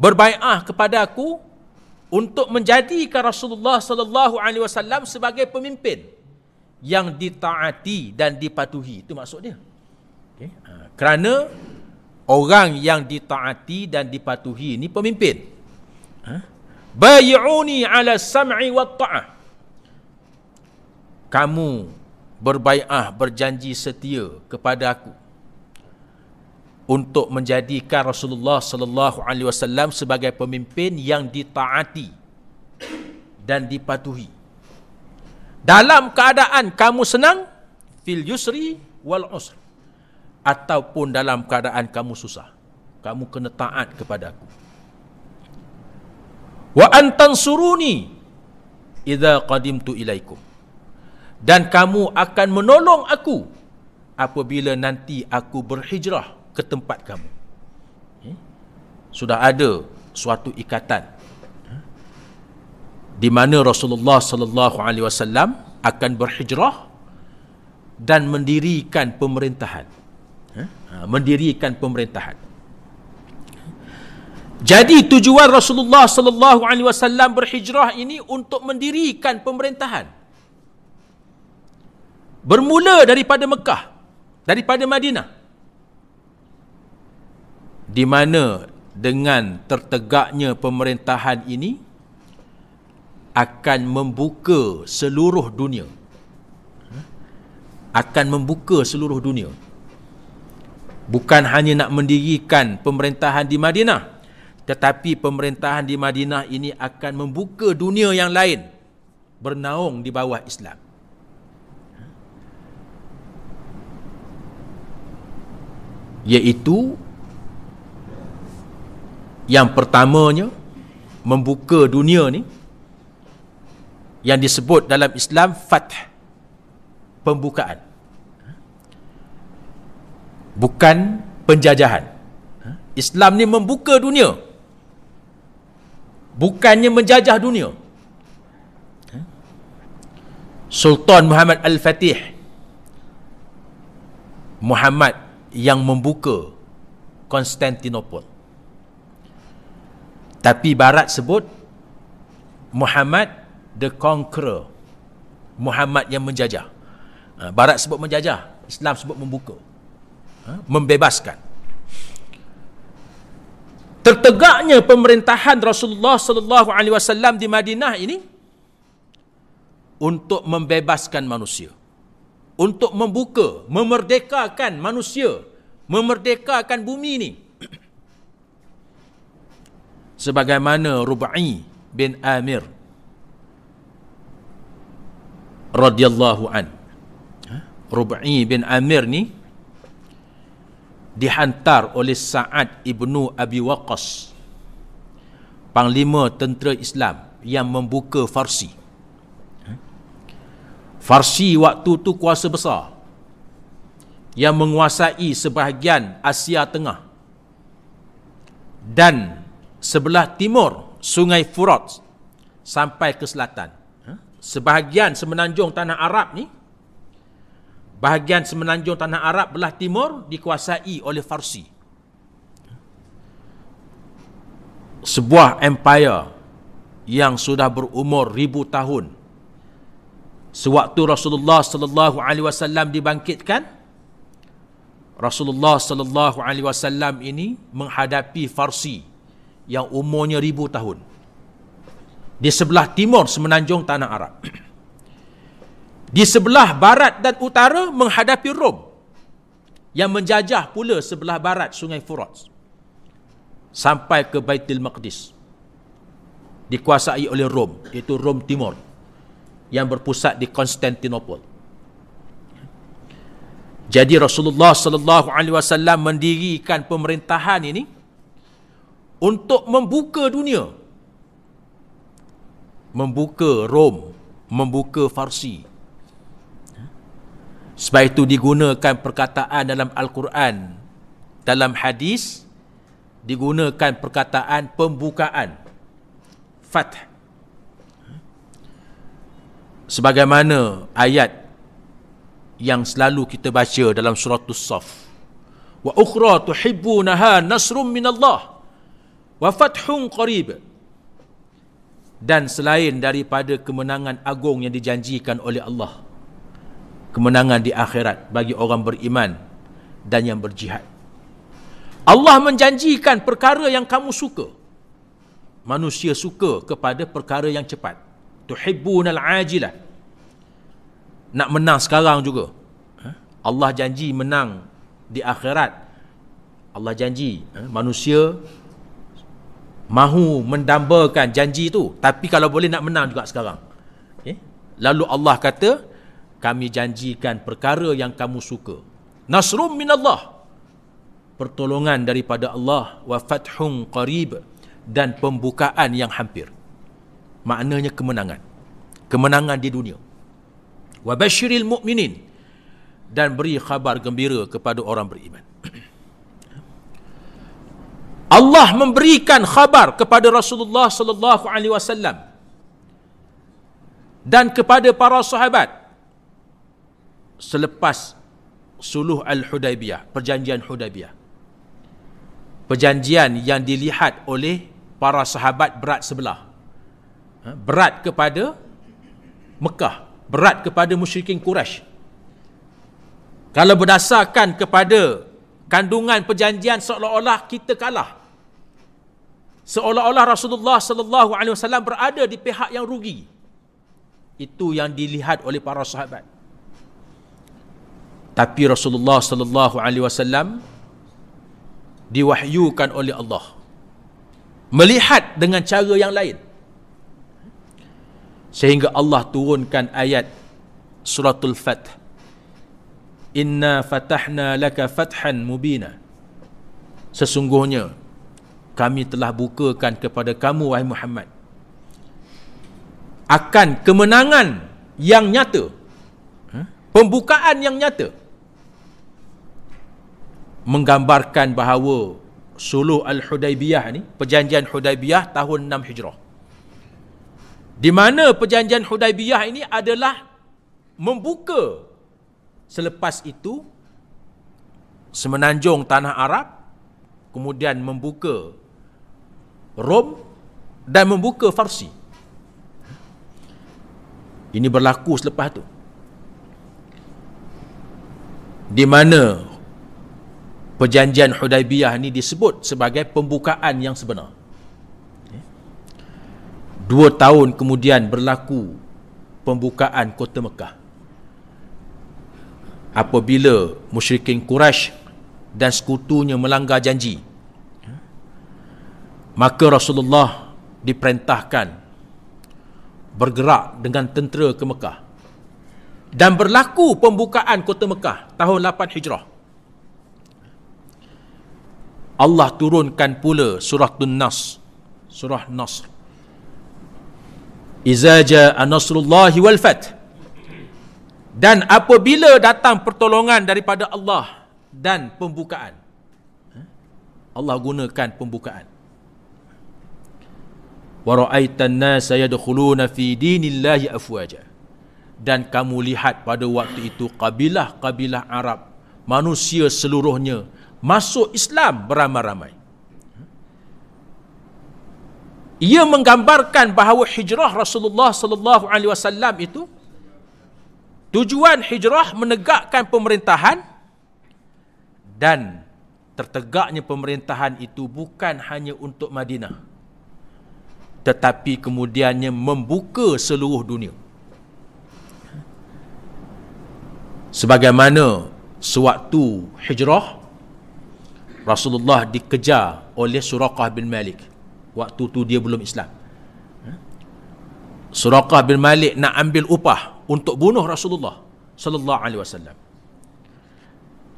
Berbai'ah kepada aku untuk menjadikan Rasulullah sallallahu alaihi wasallam sebagai pemimpin yang ditaati dan dipatuhi. Itu maksud dia. Okay. Kerana orang yang ditaati dan dipatuhi ini pemimpin. Bai'uni ala sam'i wa ta'ah. Kamu berbai'ah, berjanji setia kepada aku untuk menjadikan Rasulullah sallallahu alaihi wasallam sebagai pemimpin yang ditaati dan dipatuhi. Dalam keadaan kamu senang, fil yusri wal usr, ataupun dalam keadaan kamu susah, kamu kena taat kepada aku. Wa antansuruni idza qadimtu ilaikum. Dan kamu akan menolong aku apabila nanti aku berhijrah ke tempat kamu. Sudah ada suatu ikatan di mana Rasulullah sallallahu alaihi wasallam akan berhijrah dan mendirikan pemerintahan. Mendirikan pemerintahan. Jadi tujuan Rasulullah sallallahu alaihi wasallam berhijrah ini untuk mendirikan pemerintahan. Bermula daripada Mekah, daripada Madinah, di mana dengan tertegaknya pemerintahan ini akan membuka seluruh dunia. Akan membuka seluruh dunia. Bukan hanya nak mendirikan pemerintahan di Madinah, tetapi pemerintahan di Madinah ini akan membuka dunia yang lain bernaung di bawah Islam. Iaitu yang pertamanya membuka dunia ni yang disebut dalam Islam fath, pembukaan, bukan penjajahan. Islam ni membuka dunia, bukannya menjajah dunia. Sultan Muhammad Al-Fatih, Muhammad yang membuka Konstantinopel. Tapi Barat sebut Muhammad the Conqueror, Muhammad yang menjajah. Barat sebut menjajah, Islam sebut membuka, membebaskan. Tertegaknya pemerintahan Rasulullah sallallahu alaihi wasallam di Madinah ini untuk membebaskan manusia, untuk membuka, memerdekakan manusia, memerdekakan bumi ini. Sebagaimana Rub'i bin Amir radhiyallahu an. Rub'i bin Amir ni dihantar oleh Sa'ad ibnu Abi Waqqas, panglima tentera Islam yang membuka Farsi. Farsi waktu tu kuasa besar yang menguasai sebahagian Asia Tengah dan sebelah timur Sungai Furat sampai ke selatan. Sebahagian semenanjung tanah Arab ni, bahagian semenanjung tanah Arab belah timur dikuasai oleh Farsi. Sebuah empire yang sudah berumur ribu tahun. Sewaktu Rasulullah sallallahu alaihi wasallam dibangkitkan, Rasulullah sallallahu alaihi wasallam ini menghadapi Farsi yang umurnya ribu tahun di sebelah timur semenanjung tanah Arab. Di sebelah barat dan utara menghadapi Rom yang menjajah pula sebelah barat Sungai Furat sampai ke Baitul Maqdis, dikuasai oleh Rom, iaitu Rom Timur yang berpusat di Konstantinopel. Jadi Rasulullah sallallahu alaihi wasallam mendirikan pemerintahan ini untuk membuka dunia, membuka Rom, membuka Farsi. Sebab itu digunakan perkataan dalam Al-Quran, dalam hadis digunakan perkataan pembukaan, fath. Sebagaimana ayat yang selalu kita baca dalam surah As-Saff, wa ukhra tuhibbunaha nasrum minallah wa fathun qarib. Dan selain daripada kemenangan agung yang dijanjikan oleh Allah, kemenangan di akhirat bagi orang beriman dan yang berjihad. Allah menjanjikan perkara yang kamu suka. Manusia suka kepada perkara yang cepat. Tuhibbunal ajilah. Nak menang sekarang juga. Allah janji menang di akhirat. Allah janji. Manusia mahu mendambakan janji itu. Tapi kalau boleh nak menang juga sekarang. Lalu Allah kata, kami janjikan perkara yang kamu suka. Nasrum minallah. Pertolongan daripada Allah. Wa fathun qarib. Dan pembukaan yang hampir. Maknanya kemenangan. Kemenangan di dunia. Wa basyiril mu'minin. Dan beri khabar gembira kepada orang beriman. Allah memberikan khabar kepada Rasulullah sallallahu alaihi wasallam dan kepada para sahabat selepas Suluh Al-Hudaibiyah, perjanjian Hudaibiyah. Perjanjian yang dilihat oleh para sahabat berat sebelah. Berat kepada Mekah, berat kepada musyrikin Quraisy. Kalau berdasarkan kepada kandungan perjanjian, seolah-olah kita kalah. Seolah-olah Rasulullah sallallahu alaihi wasallam berada di pihak yang rugi. Itu yang dilihat oleh para sahabat. Tapi Rasulullah sallallahu alaihi wasallam diwahyukan oleh Allah melihat dengan cara yang lain. Sehingga Allah turunkan ayat suratul Fath. Inna fatahna laka fathan mubina. Sesungguhnya kami telah bukakan kepada kamu, wahai Muhammad, akan kemenangan yang nyata, pembukaan yang nyata, menggambarkan bahawa Suluh Al-Hudaibiyah ni, perjanjian Hudaibiyah tahun 6 Hijrah, di mana perjanjian Hudaibiyah ini adalah membuka selepas itu semenanjung tanah Arab, kemudian membuka Rom dan membuka Farsi. Ini berlaku selepas itu, di mana perjanjian Hudaibiyah ini disebut sebagai pembukaan yang sebenar. 2 tahun kemudian berlaku pembukaan kota Mekah. Apabila musyrikin Quraisy dan sekutunya melanggar janji, maka Rasulullah diperintahkan bergerak dengan tentera ke Mekah. Dan berlaku pembukaan kota Mekah tahun 8 Hijrah. Allah turunkan pula surah An-Nasr, surah Nasr. Iza jaa nasrullahi wal fath. Dan apabila datang pertolongan daripada Allah dan pembukaan. Allah gunakan pembukaan. Wa ra'aitan nasa yadkhuluna fi dinillahi afwaja. Dan kamu lihat pada waktu itu kabilah-kabilah Arab, manusia seluruhnya masuk Islam beramai-ramai. Ia menggambarkan bahawa hijrah Rasulullah sallallahu alaihi wasallam itu, tujuan hijrah menegakkan pemerintahan, dan tertegaknya pemerintahan itu bukan hanya untuk Madinah, tetapi kemudiannya membuka seluruh dunia. Sebagaimana sewaktu hijrah Rasulullah dikejar oleh Suraqah bin Malik. Waktu tu dia belum Islam. Suraqah bin Malik nak ambil upah untuk bunuh Rasulullah sallallahu alaihi wasallam.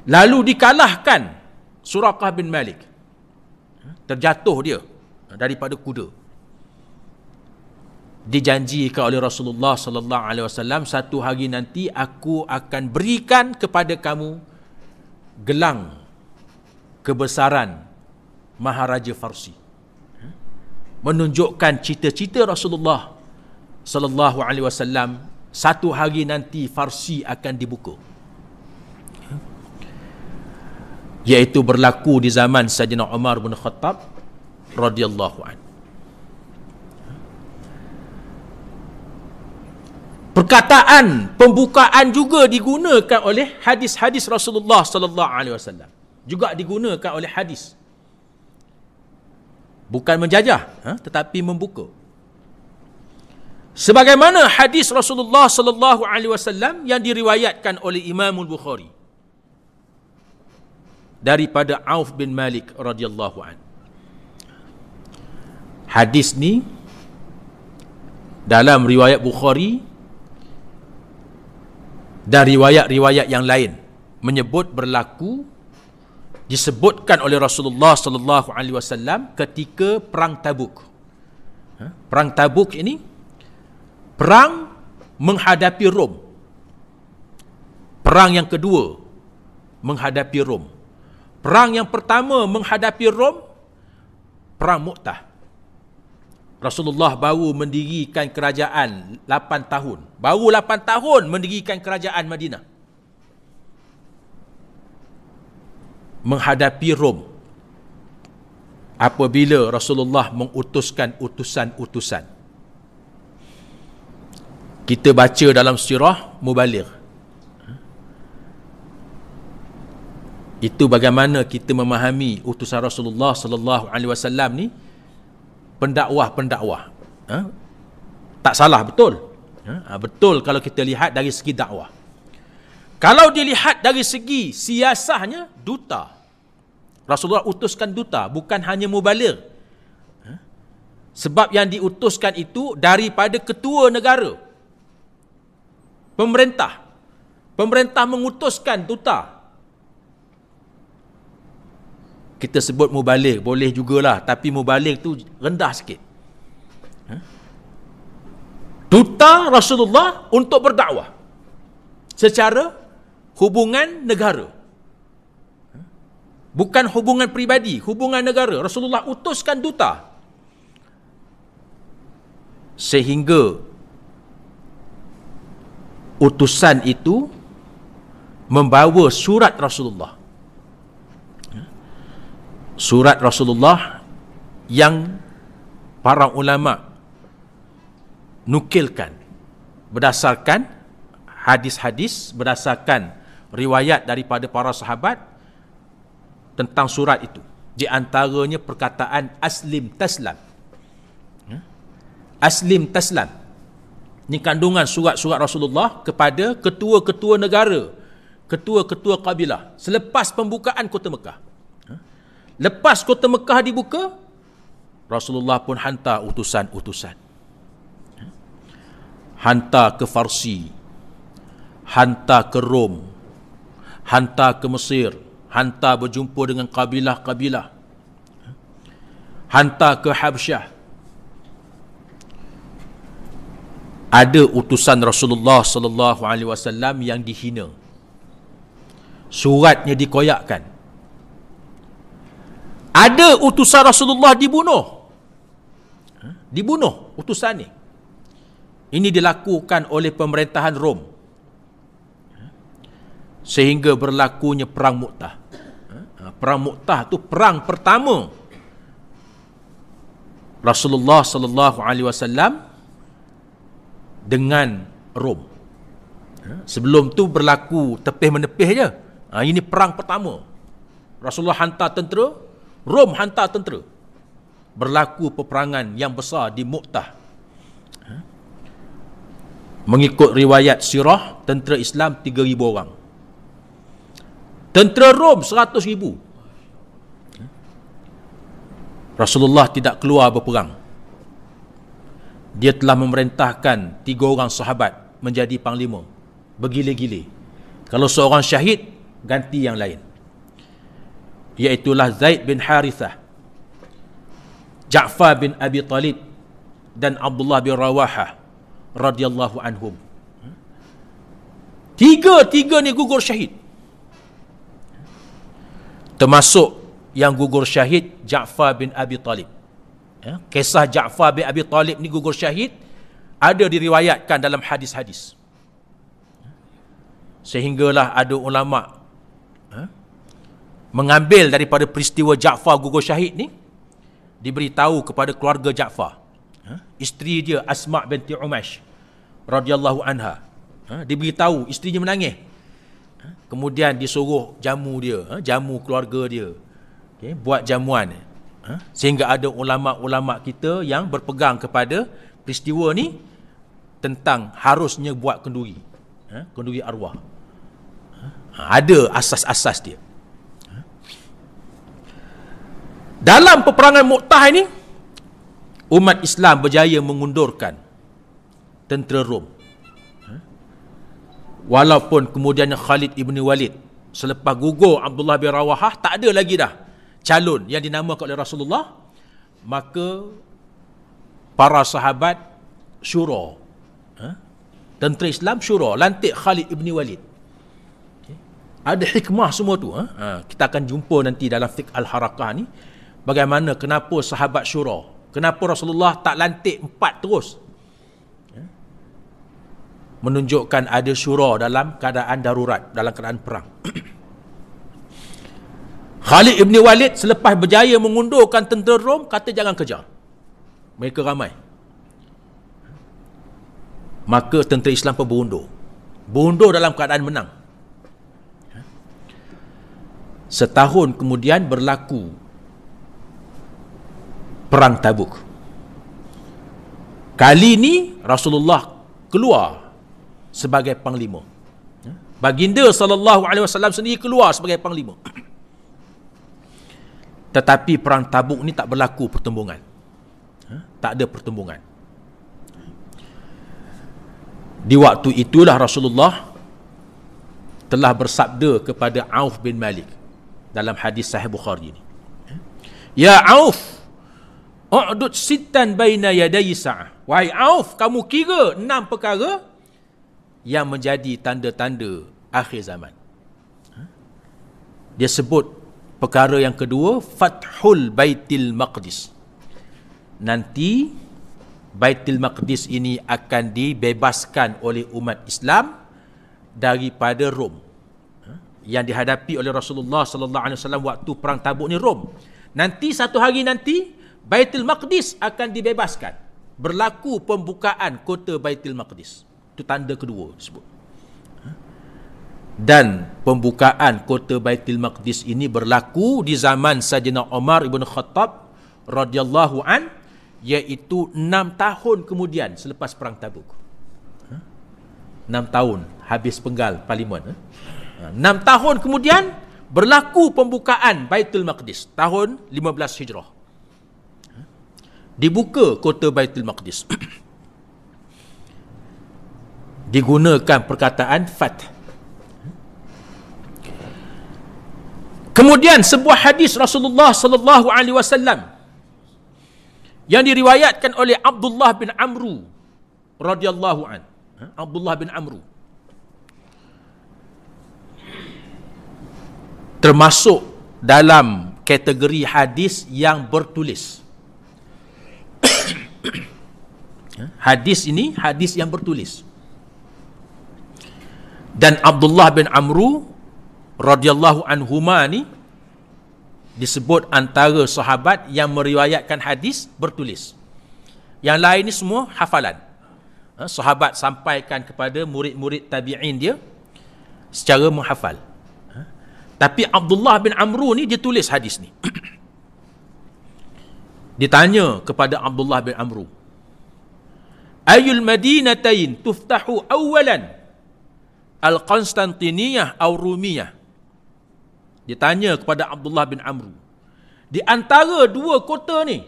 Lalu dikalahkan Suraqah bin Malik. Terjatuh dia daripada kuda. Dijanjikan oleh Rasulullah sallallahu alaihi wasallam, satu hari nanti aku akan berikan kepada kamu gelang kebesaran Maharaja Farsi. Menunjukkan cita-cita Rasulullah sallallahu alaihi wasallam, satu hari nanti Farsi akan dibuka. Iaitu berlaku di zaman Sayyidina Umar bin Khattab radhiyallahu anhu. Perkataan pembukaan juga digunakan oleh hadis-hadis Rasulullah sallallahu alaihi wasallam. Juga digunakan oleh hadis. Bukan menjajah, tetapi membuka. Sebagaimana hadis Rasulullah sallallahu alaihi wasallam yang diriwayatkan oleh Imam Bukhari daripada Auf bin Malik radhiyallahu anhu. Hadis ni dalam riwayat Bukhari dan riwayat-riwayat yang lain menyebut berlaku, disebutkan oleh Rasulullah sallallahu alaihi wasallam ketika perang Tabuk. Perang Tabuk ini perang menghadapi Rom. Perang yang kedua menghadapi Rom. Perang yang pertama menghadapi Rom, perang Mu'tah. Rasulullah baru mendirikan kerajaan 8 tahun. Baru 8 tahun mendirikan kerajaan Madinah. Menghadapi Rom. Apabila Rasulullah mengutuskan utusan-utusan. Kita baca dalam sirah Mubaligh. Itu bagaimana kita memahami utusan Rasulullah sallallahu alaihi wasallam ni. Pendakwah-pendakwah. Tak salah, betul. Betul kalau kita lihat dari segi dakwah. Kalau dilihat dari segi siasahnya, duta. Rasulullah utuskan duta, bukan hanya mubaligh. Sebab yang diutuskan itu daripada ketua negara. Pemerintah. Pemerintah mengutuskan duta. Kita sebut mubaligh, boleh jugalah, tapi mubaligh tu rendah sikit. Duta Rasulullah untuk berdakwah secara hubungan negara. Bukan hubungan peribadi, hubungan negara. Rasulullah utuskan duta. Sehingga utusan itu membawa surat Rasulullah. Surat Rasulullah yang para ulama nukilkan berdasarkan hadis-hadis, berdasarkan riwayat daripada para sahabat tentang surat itu. Di antaranya perkataan aslim taslam. Aslim taslam. Ini kandungan surat-surat Rasulullah kepada ketua-ketua negara, ketua-ketua kabilah selepas pembukaan kota Mekah. Lepas kota Mekah dibuka, Rasulullah pun hantar utusan-utusan. Hantar ke Farsi, hantar ke Rom, hantar ke Mesir, hantar berjumpa dengan kabilah-kabilah, hantar ke Habsyah. Ada utusan Rasulullah sallallahu alaihi wasallam yang dihina. Suratnya dikoyakkan. Ada utusan Rasulullah dibunuh. Dibunuh utusan ni. Ini dilakukan oleh pemerintahan Rom. Sehingga berlakunya perang Mu'tah. Perang Mu'tah tu perang pertama Rasulullah sallallahu alaihi wasallam dengan Rom. Sebelum tu berlaku tepih-menepih je. Ini perang pertama. Rasulullah hantar tentera, Rom hantar tentera. Berlaku peperangan yang besar di Mu'tah. Mengikut riwayat sirah, tentera Islam 3,000 orang. Tentera Rom 100,000. Rasulullah tidak keluar berperang. Dia telah memerintahkan 3 orang sahabat menjadi panglima. Bergile-gile. Kalau seorang syahid, ganti yang lain. Iaitulah Zaid bin Harithah Ja'far bin Abi Talib dan Abdullah bin Rawahah radhiyallahu anhum. Tiga ni gugur syahid. Termasuk yang gugur syahid Ja'far bin Abi Talib. Kisah Ja'far bin Abi Talib ni gugur syahid ada diriwayatkan dalam hadis-hadis. Sehinggalah ada ulama mengambil daripada peristiwa Ja'far gugur syahid ni, diberitahu kepada keluarga Ja'far, isteri dia Asma' binti Umaysh radhiyallahu anha, diberitahu, isterinya menangis, kemudian disuruh jamu dia, jamu keluarga dia, buat jamuan, sehingga ada ulama-ulama kita yang berpegang kepada peristiwa ni tentang harusnya buat kenduri, kenduri arwah. Ada asas-asas dia. Dalam peperangan Mu'tah ini, umat Islam berjaya mengundurkan tentera Rom. Walaupun kemudian Khalid ibn Walid selepas gugur Abdullah bin Rawahah, tak ada lagi dah calon yang dinamakan oleh Rasulullah, maka para sahabat syura, tentera Islam syura lantik Khalid ibn Walid. Ada hikmah semua tu. Kita akan jumpa nanti dalam fiqh al-harakah ni, bagaimana, kenapa sahabat syura, kenapa Rasulullah tak lantik 4 terus. Menunjukkan ada syura dalam keadaan darurat, dalam keadaan perang. Khalid ibn Walid selepas berjaya mengundurkan tentera Rom, kata jangan kejar, mereka ramai. Maka tentera Islam pun berundur dalam keadaan menang. Setahun kemudian berlaku perang Tabuk. Kali ni Rasulullah keluar sebagai panglima. Baginda SAW sendiri keluar sebagai panglima. Tetapi perang Tabuk ni tak berlaku pertembungan. Tak ada pertembungan. Di waktu itulah Rasulullah telah bersabda kepada Auf bin Malik dalam hadis Sahih Bukhari ni, ya Auf, u'dud sittan baina yadayi sa'ah. Wahai Auf, kamu kira 6 perkara yang menjadi tanda-tanda akhir zaman. Dia sebut perkara yang kedua, Fathul Baitil Maqdis. Nanti Baitil Maqdis ini akan dibebaskan oleh umat Islam daripada Rom. Yang dihadapi oleh Rasulullah sallallahu alaihi wasallam waktu perang Tabuk ni Rom. Nanti satu hari nanti Baitul Maqdis akan dibebaskan. Berlaku pembukaan kota Baitul Maqdis. Itu tanda kedua disebut. Dan pembukaan kota Baitul Maqdis ini berlaku di zaman Sayyidina Umar ibn Khattab radhiyallahu an, iaitu 6 tahun kemudian selepas perang Tabuk. 6 tahun habis penggal parlimen. 6 tahun kemudian berlaku pembukaan Baitul Maqdis tahun 15 Hijrah. Dibuka kota Baitul Maqdis. Digunakan perkataan Fath. Kemudian sebuah hadis Rasulullah sallallahu alaihi wasallam yang diriwayatkan oleh Abdullah bin Amru radhiyallahu an. Abdullah bin Amru termasuk dalam kategori hadis yang bertulis. Hadis ini hadis yang bertulis. Dan Abdullah bin Amru radhiyallahu anhuma ni disebut antara sahabat yang meriwayatkan hadis bertulis. Yang lain ni semua hafalan. Sahabat sampaikan kepada murid-murid tabi'in dia secara menghafal. Tapi Abdullah bin Amru ni dia tulis hadis ni. Ditanya kepada Abdullah bin Amru, ayul madinatain tuftahu awalan, Al-Konstantiniyah atau Rumiyah? Ditanya kepada Abdullah bin Amru, di antara dua kota ni,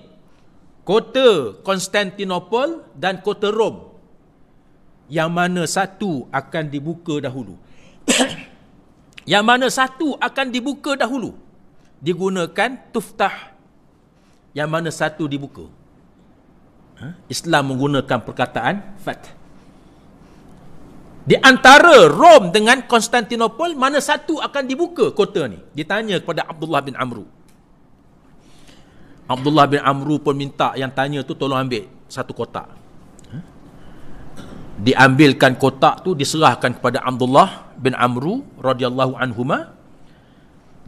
kota Konstantinopel dan kota Rom, yang mana satu akan dibuka dahulu? Yang mana satu akan dibuka dahulu? Digunakan tuftah. yang mana satu dibuka? Islam menggunakan perkataan fath. Di antara Rom dengan Konstantinopel, mana satu akan dibuka kota ni? Ditanya kepada Abdullah bin Amru. Abdullah bin Amru pun minta yang tanya tu tolong ambil satu kotak. Diambilkan kotak tu, diserahkan kepada Abdullah bin Amru radhiyallahu anhuma.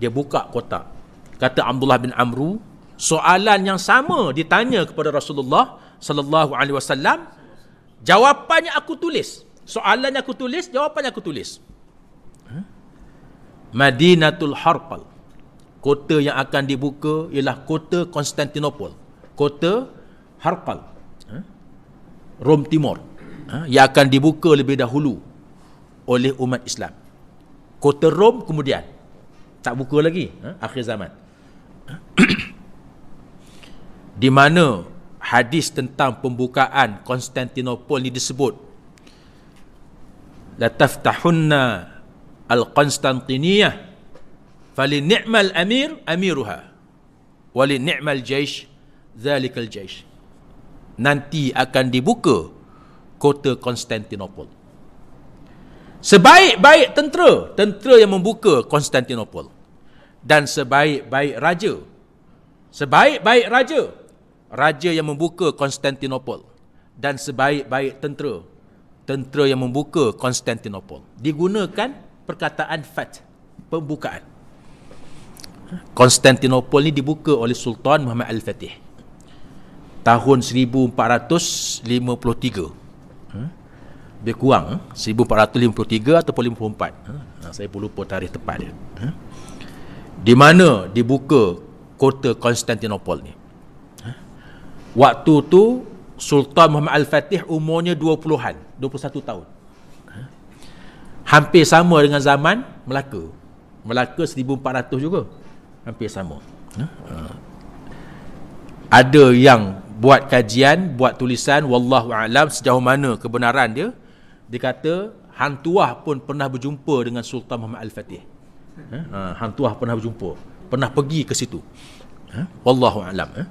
Dia buka kotak. Kata Abdullah bin Amru, soalan yang sama ditanya kepada Rasulullah sallallahu alaihi wasallam, jawapannya aku tulis. Soalannya aku tulis, jawapannya aku tulis. Madinatul Harqal. Kota yang akan dibuka ialah kota Konstantinopel. Kota Harqal. Rom Timur. Yang akan dibuka lebih dahulu oleh umat Islam. Kota Rom kemudian. Tak buka lagi. Akhir zaman. Di mana hadis tentang pembukaan Konstantinopel ni disebut, la taftahunna al-Konstantiniyah fali ni'mal amir amiruha wali ni'mal jaish zalikal jaish. Nanti akan dibuka kota Konstantinopel. Sebaik-baik tentera yang membuka Konstantinopel, dan sebaik-baik raja, raja yang membuka Konstantinopel, dan sebaik-baik tentera yang membuka Konstantinopel. Digunakan perkataan fath, pembukaan. Konstantinopel ni dibuka oleh Sultan Muhammad Al-Fatih tahun 1453. Lebih kurang 1453 ataupun 54. Saya pun lupa tarikh tepat dia. Di mana dibuka kota Konstantinopel ni. Waktu tu Sultan Muhammad Al-Fatih umurnya 20-an, 21 tahun. Hampir sama dengan zaman Melaka. Melaka 1400 juga. Hampir sama. Ada yang buat kajian, buat tulisan, wallahu a'lam sejauh mana kebenaran dia. Dia kata Hang Tuah pun pernah berjumpa dengan Sultan Muhammad Al-Fatih. Hang Tuah pernah berjumpa, pernah pergi ke situ. Wallahu a'lam.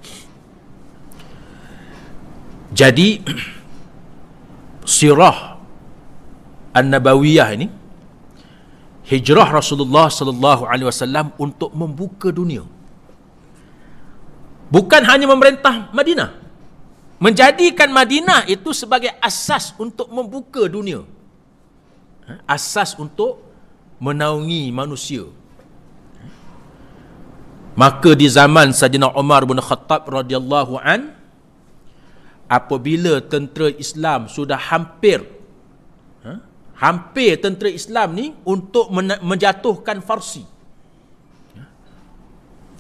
Jadi sirah An-Nabawiyah ini, hijrah Rasulullah sallallahu alaihi wasallam untuk membuka dunia. Bukan hanya memerintah Madinah, menjadikan Madinah itu sebagai asas untuk membuka dunia. Asas untuk menaungi manusia. Maka di zaman Sayyidina Umar bin Khattab radhiyallahu an, apabila tentera Islam sudah hampir tentera Islam ni untuk menjatuhkan Farsi.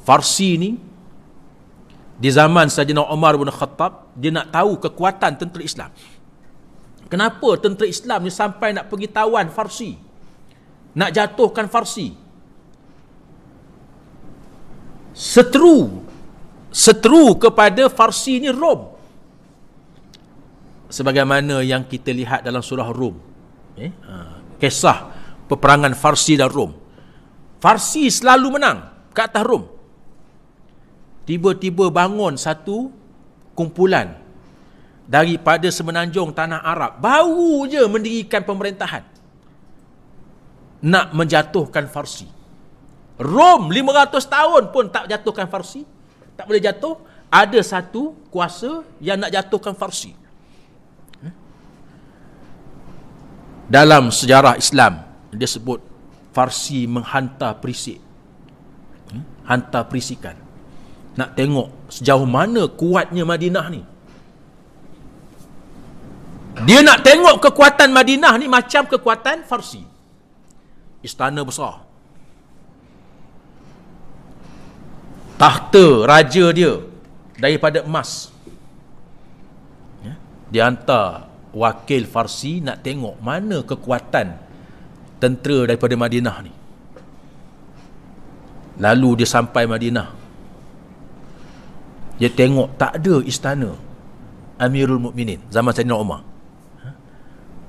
Farsi ni di zaman Sayyidina Umar bin Khattab, dia nak tahu kekuatan tentera Islam. Kenapa tentera Islam ni sampai nak pergi tawan Farsi, nak jatuhkan Farsi? Seteru kepada Farsi ni Rom, sebagaimana yang kita lihat dalam surah Rom. Kisah peperangan Farsi dan Rom. Farsi selalu menang ke atas Rom. Tiba-tiba bangun satu kumpulan daripada semenanjung tanah Arab, baru je mendirikan pemerintahan, nak menjatuhkan Farsi. Rom 500 tahun pun tak jatuhkan Farsi, tak boleh jatuh. Ada satu kuasa yang nak jatuhkan Farsi. Dalam sejarah Islam dia sebut Farsi menghantar perisik, hantar perisikan, nak tengok sejauh mana kuatnya Madinah ni. Dia nak tengok kekuatan Madinah ni macam kekuatan Farsi. Istana besar, tahta raja dia daripada emas. Dia hantar wakil Farsi nak tengok mana kekuatan tentera daripada Madinah ni. Lalu dia sampai Madinah, dia tengok tak ada istana Amirul Mukminin zaman Sayyidina Umar.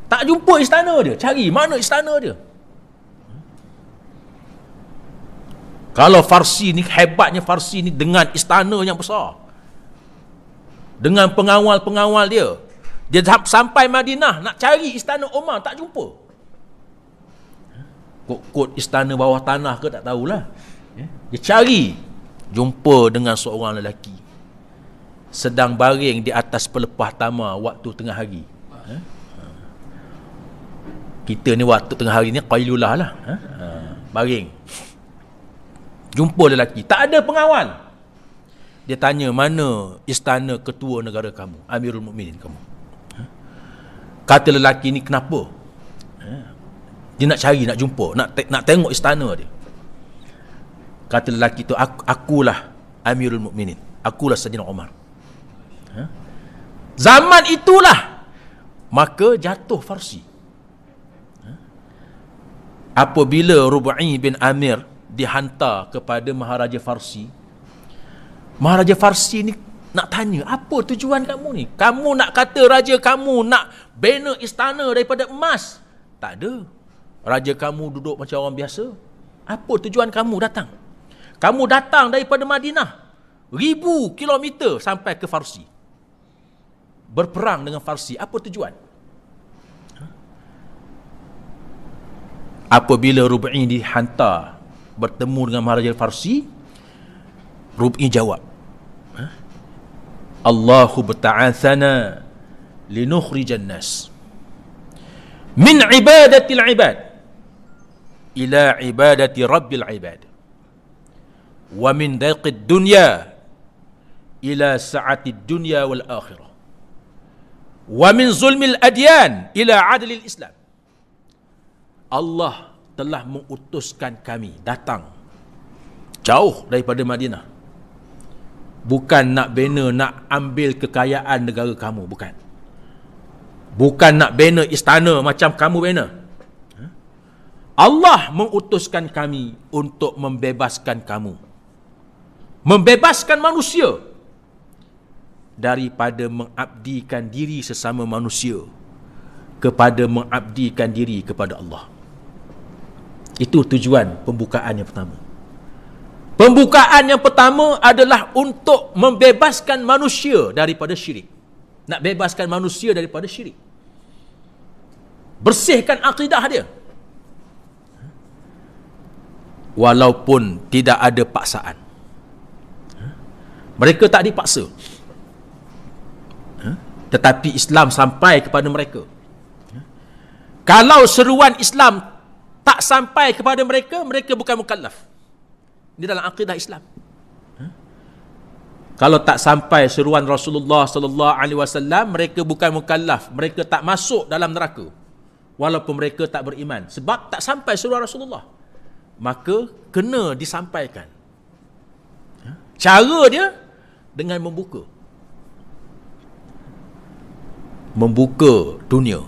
Tak jumpa istana dia, cari mana istana dia. Kalau Farsi ni, hebatnya Farsi ni dengan istana yang besar, dengan pengawal-pengawal dia. Dia sampai Madinah nak cari istana Umar, tak jumpa. Kot-kot istana bawah tanah ke tak tahulah. Dia cari, jumpa dengan seorang lelaki sedang baring di atas pelepah tamar waktu tengah hari. Kita ni waktu tengah hari ni qailulah lah. Baring. Jumpa lelaki, tak ada pengawal. Dia tanya, mana istana ketua negara kamu, Amirul Mukminin kamu? Kata lelaki ni, kenapa? Dia nak cari, nak jumpa, nak tengok istana dia. Kata lelaki tu, akulah Amirul Mukminin, akulah Sayyidina Umar. Zaman itulah maka jatuh Farsi. Apabila Rubai bin Amir dihantar kepada Maharaja Farsi, Maharaja Farsi ni nak tanya, apa tujuan kamu ni? Kamu nak kata raja kamu nak bina istana daripada emas? Tak ada. Raja kamu duduk macam orang biasa. Apa tujuan kamu datang? Kamu datang daripada Madinah, 1000 kilometer sampai ke Farsi, berperang dengan Farsi. Apa tujuan? Apabila Rubai dihantar bertemu dengan Maharaja Farsi, Rubai jawab, Allahu bata'athana linukhrijan nas min ibadatil ibad ila ibadati rabbil ibad wa min daiqid dunya ila sa'atid dunya wal akhirah wa min zulmil adyan ila adlil Islam. Allah telah mengutuskan kami datang jauh daripada Madinah, bukan nak bina, nak ambil kekayaan negara kamu, bukan. Bukan nak bina istana macam kamu bina. Allah mengutuskan kami untuk membebaskan kamu, membebaskan manusia daripada mengabdikan diri sesama manusia kepada mengabdikan diri kepada Allah. Itu tujuan pembukaan yang pertama. Pembukaan yang pertama adalah untuk membebaskan manusia daripada syirik. Nak bebaskan manusia daripada syirik. Bersihkan akidah dia. Walaupun tidak ada paksaan. Mereka tak dipaksa. Tetapi Islam sampai kepada mereka. Kalau seruan Islam tak sampai kepada mereka, mereka bukan mukallaf. Ini dalam akidah Islam. Kalau tak sampai seruan Rasulullah sallallahu alaihi wasallam, mereka bukan mukallaf, mereka tak masuk dalam neraka walaupun mereka tak beriman, sebab tak sampai seruan Rasulullah. Maka kena disampaikan. Cara dia dengan membuka dunia.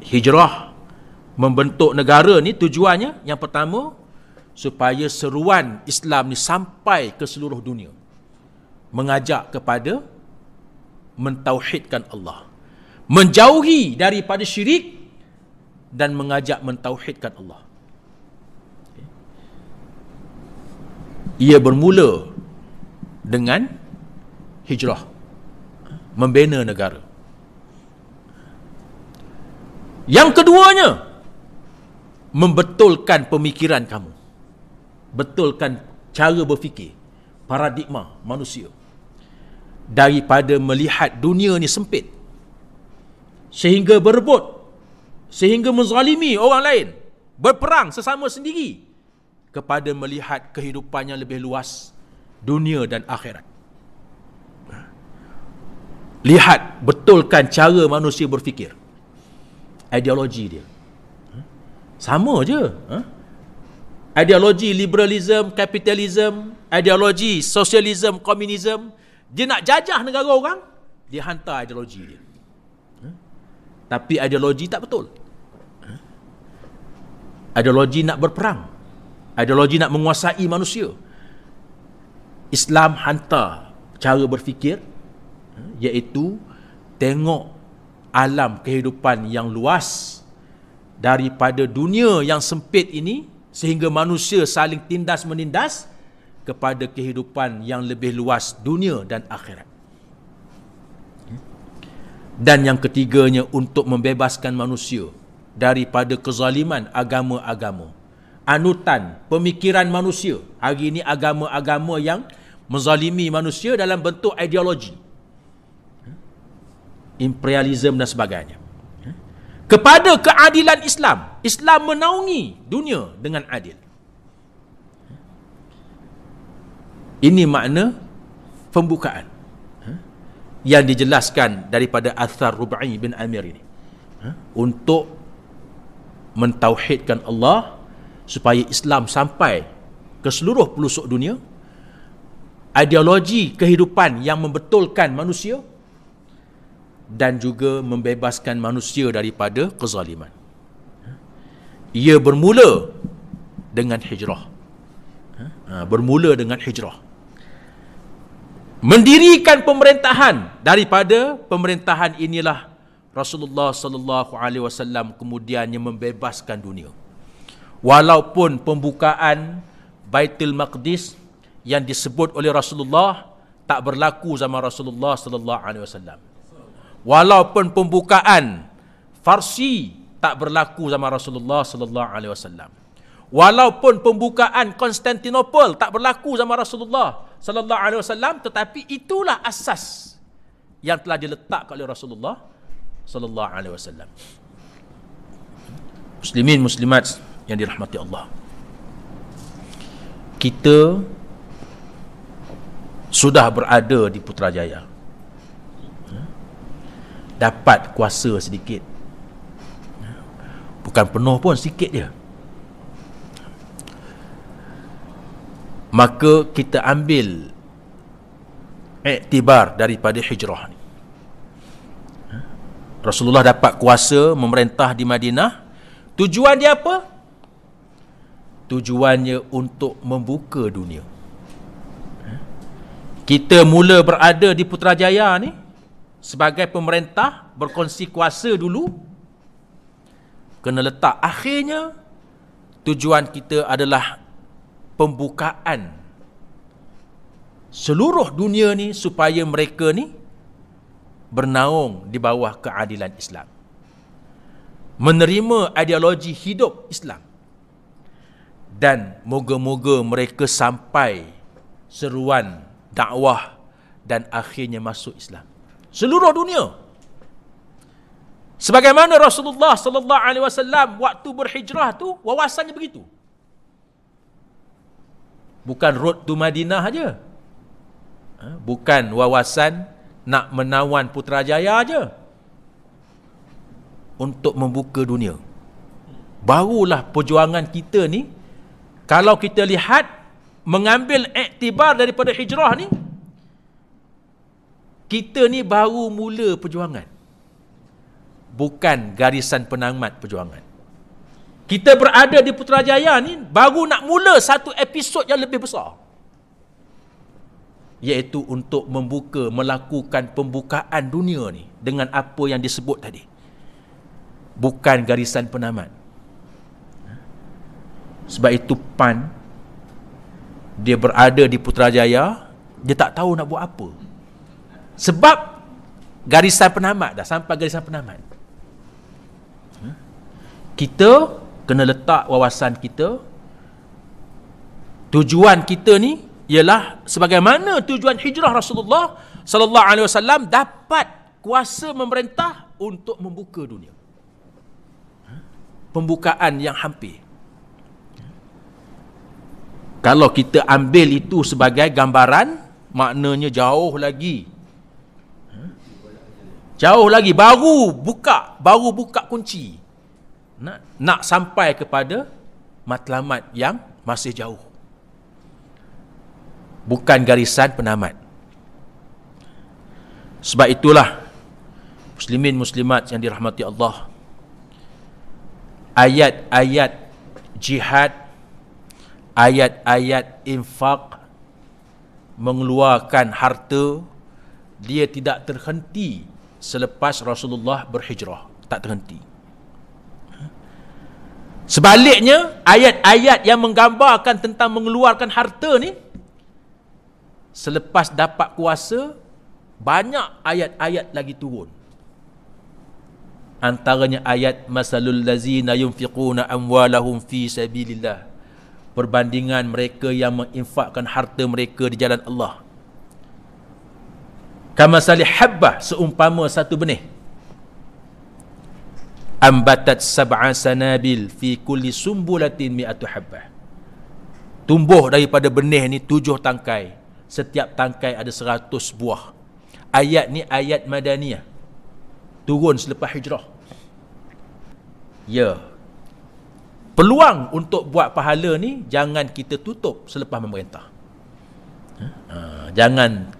Hijrah membentuk negara ni tujuannya yang pertama, supaya seruan Islam ni sampai ke seluruh dunia, mengajak kepada mentauhidkan Allah, menjauhi daripada syirik dan mengajak mentauhidkan Allah. Ia bermula dengan hijrah, membina negara. Yang keduanya, membetulkan pemikiran kamu, betulkan cara berfikir, paradigma manusia, daripada melihat dunia ni sempit sehingga berebut, sehingga menzalimi orang lain, berperang sesama sendiri, kepada melihat kehidupan yang lebih luas, dunia dan akhirat. Lihat, betulkan cara manusia berfikir, ideologi dia sama je. Ideologi liberalism, kapitalism, ideologi sosialism, komunism, dia nak jajah negara orang, dia hantar ideologi dia. Tapi ideologi tak betul. Ideologi nak berperang, ideologi nak menguasai manusia. Islam hantar cara berfikir, iaitu tengok alam kehidupan yang luas daripada dunia yang sempit ini, sehingga manusia saling tindas menindas kepada kehidupan yang lebih luas, dunia dan akhirat. Dan yang ketiganya untuk membebaskan manusia daripada kezaliman agama-agama, anutan pemikiran manusia. Hari ini agama-agama yang menzalimi manusia dalam bentuk ideologi, imperialisme dan sebagainya. Kepada keadilan Islam, Islam menaungi dunia dengan adil. Ini makna pembukaan yang dijelaskan daripada Athar Rubai bin Amir ini, untuk mentauhidkan Allah supaya Islam sampai ke seluruh pelosok dunia, ideologi kehidupan yang membetulkan manusia, dan juga membebaskan manusia daripada kezaliman. Ia bermula dengan hijrah. Bermula dengan hijrah. Mendirikan pemerintahan. Daripada pemerintahan inilah Rasulullah sallallahu alaihi wasallam kemudiannya membebaskan dunia. Walaupun pembukaan Baitul Maqdis yang disebut oleh Rasulullah tak berlaku zaman Rasulullah sallallahu alaihi wasallam. Walaupun pembukaan Farsi tak berlaku zaman Rasulullah sallallahu alaihi wasallam. Walaupun pembukaan Konstantinopel tak berlaku zaman Rasulullah sallallahu alaihi wasallam, tetapi itulah asas yang telah diletakkan oleh Rasulullah sallallahu alaihi wasallam. Muslimin muslimat yang dirahmati Allah, kita sudah berada di Putrajaya, dapat kuasa sedikit, bukan penuh pun, sikit je. Maka kita ambil iktibar daripada hijrah ni. Rasulullah dapat kuasa memerintah di Madinah. Tujuan dia apa? Tujuannya untuk membuka dunia. Kita mula berada di Putrajaya ni sebagai pemerintah, berkongsi kuasa dulu, kena letak akhirnya tujuan kita adalah pembukaan seluruh dunia ni supaya mereka ni bernaung di bawah keadilan Islam, menerima ideologi hidup Islam, dan moga-moga mereka sampai seruan dakwah dan akhirnya masuk Islam seluruh dunia. Sebagaimana Rasulullah sallallahu alaihi wasallam waktu berhijrah tu wawasannya begitu. Bukan road to Madinah aja. Bukan wawasan nak menawan Putrajaya aja. Untuk membuka dunia. Barulah perjuangan kita ni, kalau kita lihat mengambil iktibar daripada hijrah ni, kita ni baru mula perjuangan, bukan garisan penamat perjuangan. Kita berada di Putrajaya ni baru nak mula satu episod yang lebih besar, iaitu untuk membuka, melakukan pembukaan dunia ni dengan apa yang disebut tadi, bukan garisan penamat. Sebab itu PAN dia berada di Putrajaya, dia tak tahu nak buat apa. Sebab garisan penamat dah, sampai garisan penamat. Kita kena letak wawasan kita. Tujuan kita ni ialah sebagaimana tujuan hijrah Rasulullah sallallahu alaihi wasallam, dapat kuasa memerintah untuk membuka dunia. Pembukaan yang hampir. Kalau kita ambil itu sebagai gambaran, maknanya jauh lagi, baru buka kunci nak sampai kepada matlamat yang masih jauh, bukan garisan penamat. Sebab itulah muslimin muslimat yang dirahmati Allah, ayat-ayat jihad, ayat-ayat infak, mengeluarkan harta, dia tidak terhenti selepas Rasulullah berhijrah, tak terhenti. Sebaliknya, ayat-ayat yang menggambarkan tentang mengeluarkan harta ni, selepas dapat kuasa, banyak ayat-ayat lagi turun Antaranya ayat masalul lazina yunfiquna amwalahum fi sabilillah, perbandingan mereka yang menginfakkan harta mereka di jalan Allah. Kamasali habbah, seumpama satu benih, ambatat sab'a sanabil fi kulli sumbulatin mi'atu habbah, tumbuh daripada benih ni 7 tangkai, setiap tangkai ada 100 buah. Ayat ni ayat madaniyah, turun selepas hijrah. Ya, peluang untuk buat pahala ni jangan kita tutup selepas memerintah. Jangan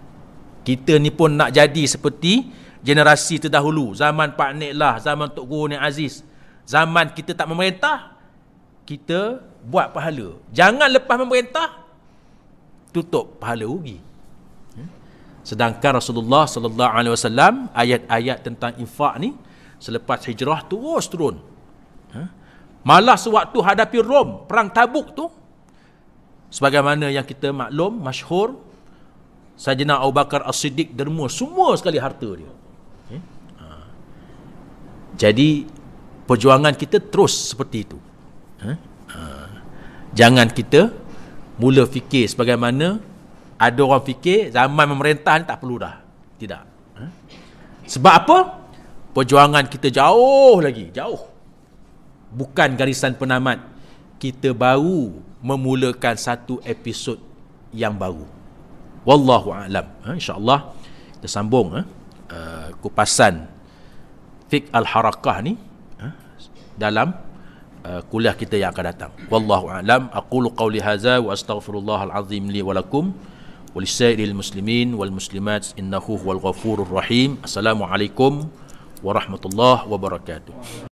kita ni pun nak jadi seperti generasi terdahulu, zaman Pak Nek Lah, zaman Tok Guru Nek Aziz. Zaman kita tak memerintah, kita buat pahala. Jangan lepas memerintah tutup, pahala rugi. Sedangkan Rasulullah sallallahu alaihi wasallam, ayat-ayat tentang infak ni selepas hijrah terus turun. Malah sewaktu hadapi Rom, perang Tabuk tu, sebagaimana yang kita maklum, masyhur, Sayyidina Abu Bakar As-Siddiq derma semua sekali harta dia. Jadi perjuangan kita terus seperti itu. Jangan kita mula fikir sebagaimana ada orang fikir zaman memerintah ni tak perlu dah. Tidak. Sebab apa? Perjuangan kita jauh lagi, jauh. Bukan garisan penamat. Kita baru memulakan satu episod yang baru. Wallahu a'lam. InsyaAllah kita sambung kupasan fiqh al-harakah ni dalam kuliah kita yang akan datang. Wallahu a'lam. Aqulu qawli hadza wa astaghfirullahal azim li wa lakum wa lisairil muslimin wal muslimat innahu huwal ghafurur rahim. Assalamualaikum warahmatullahi wabarakatuh.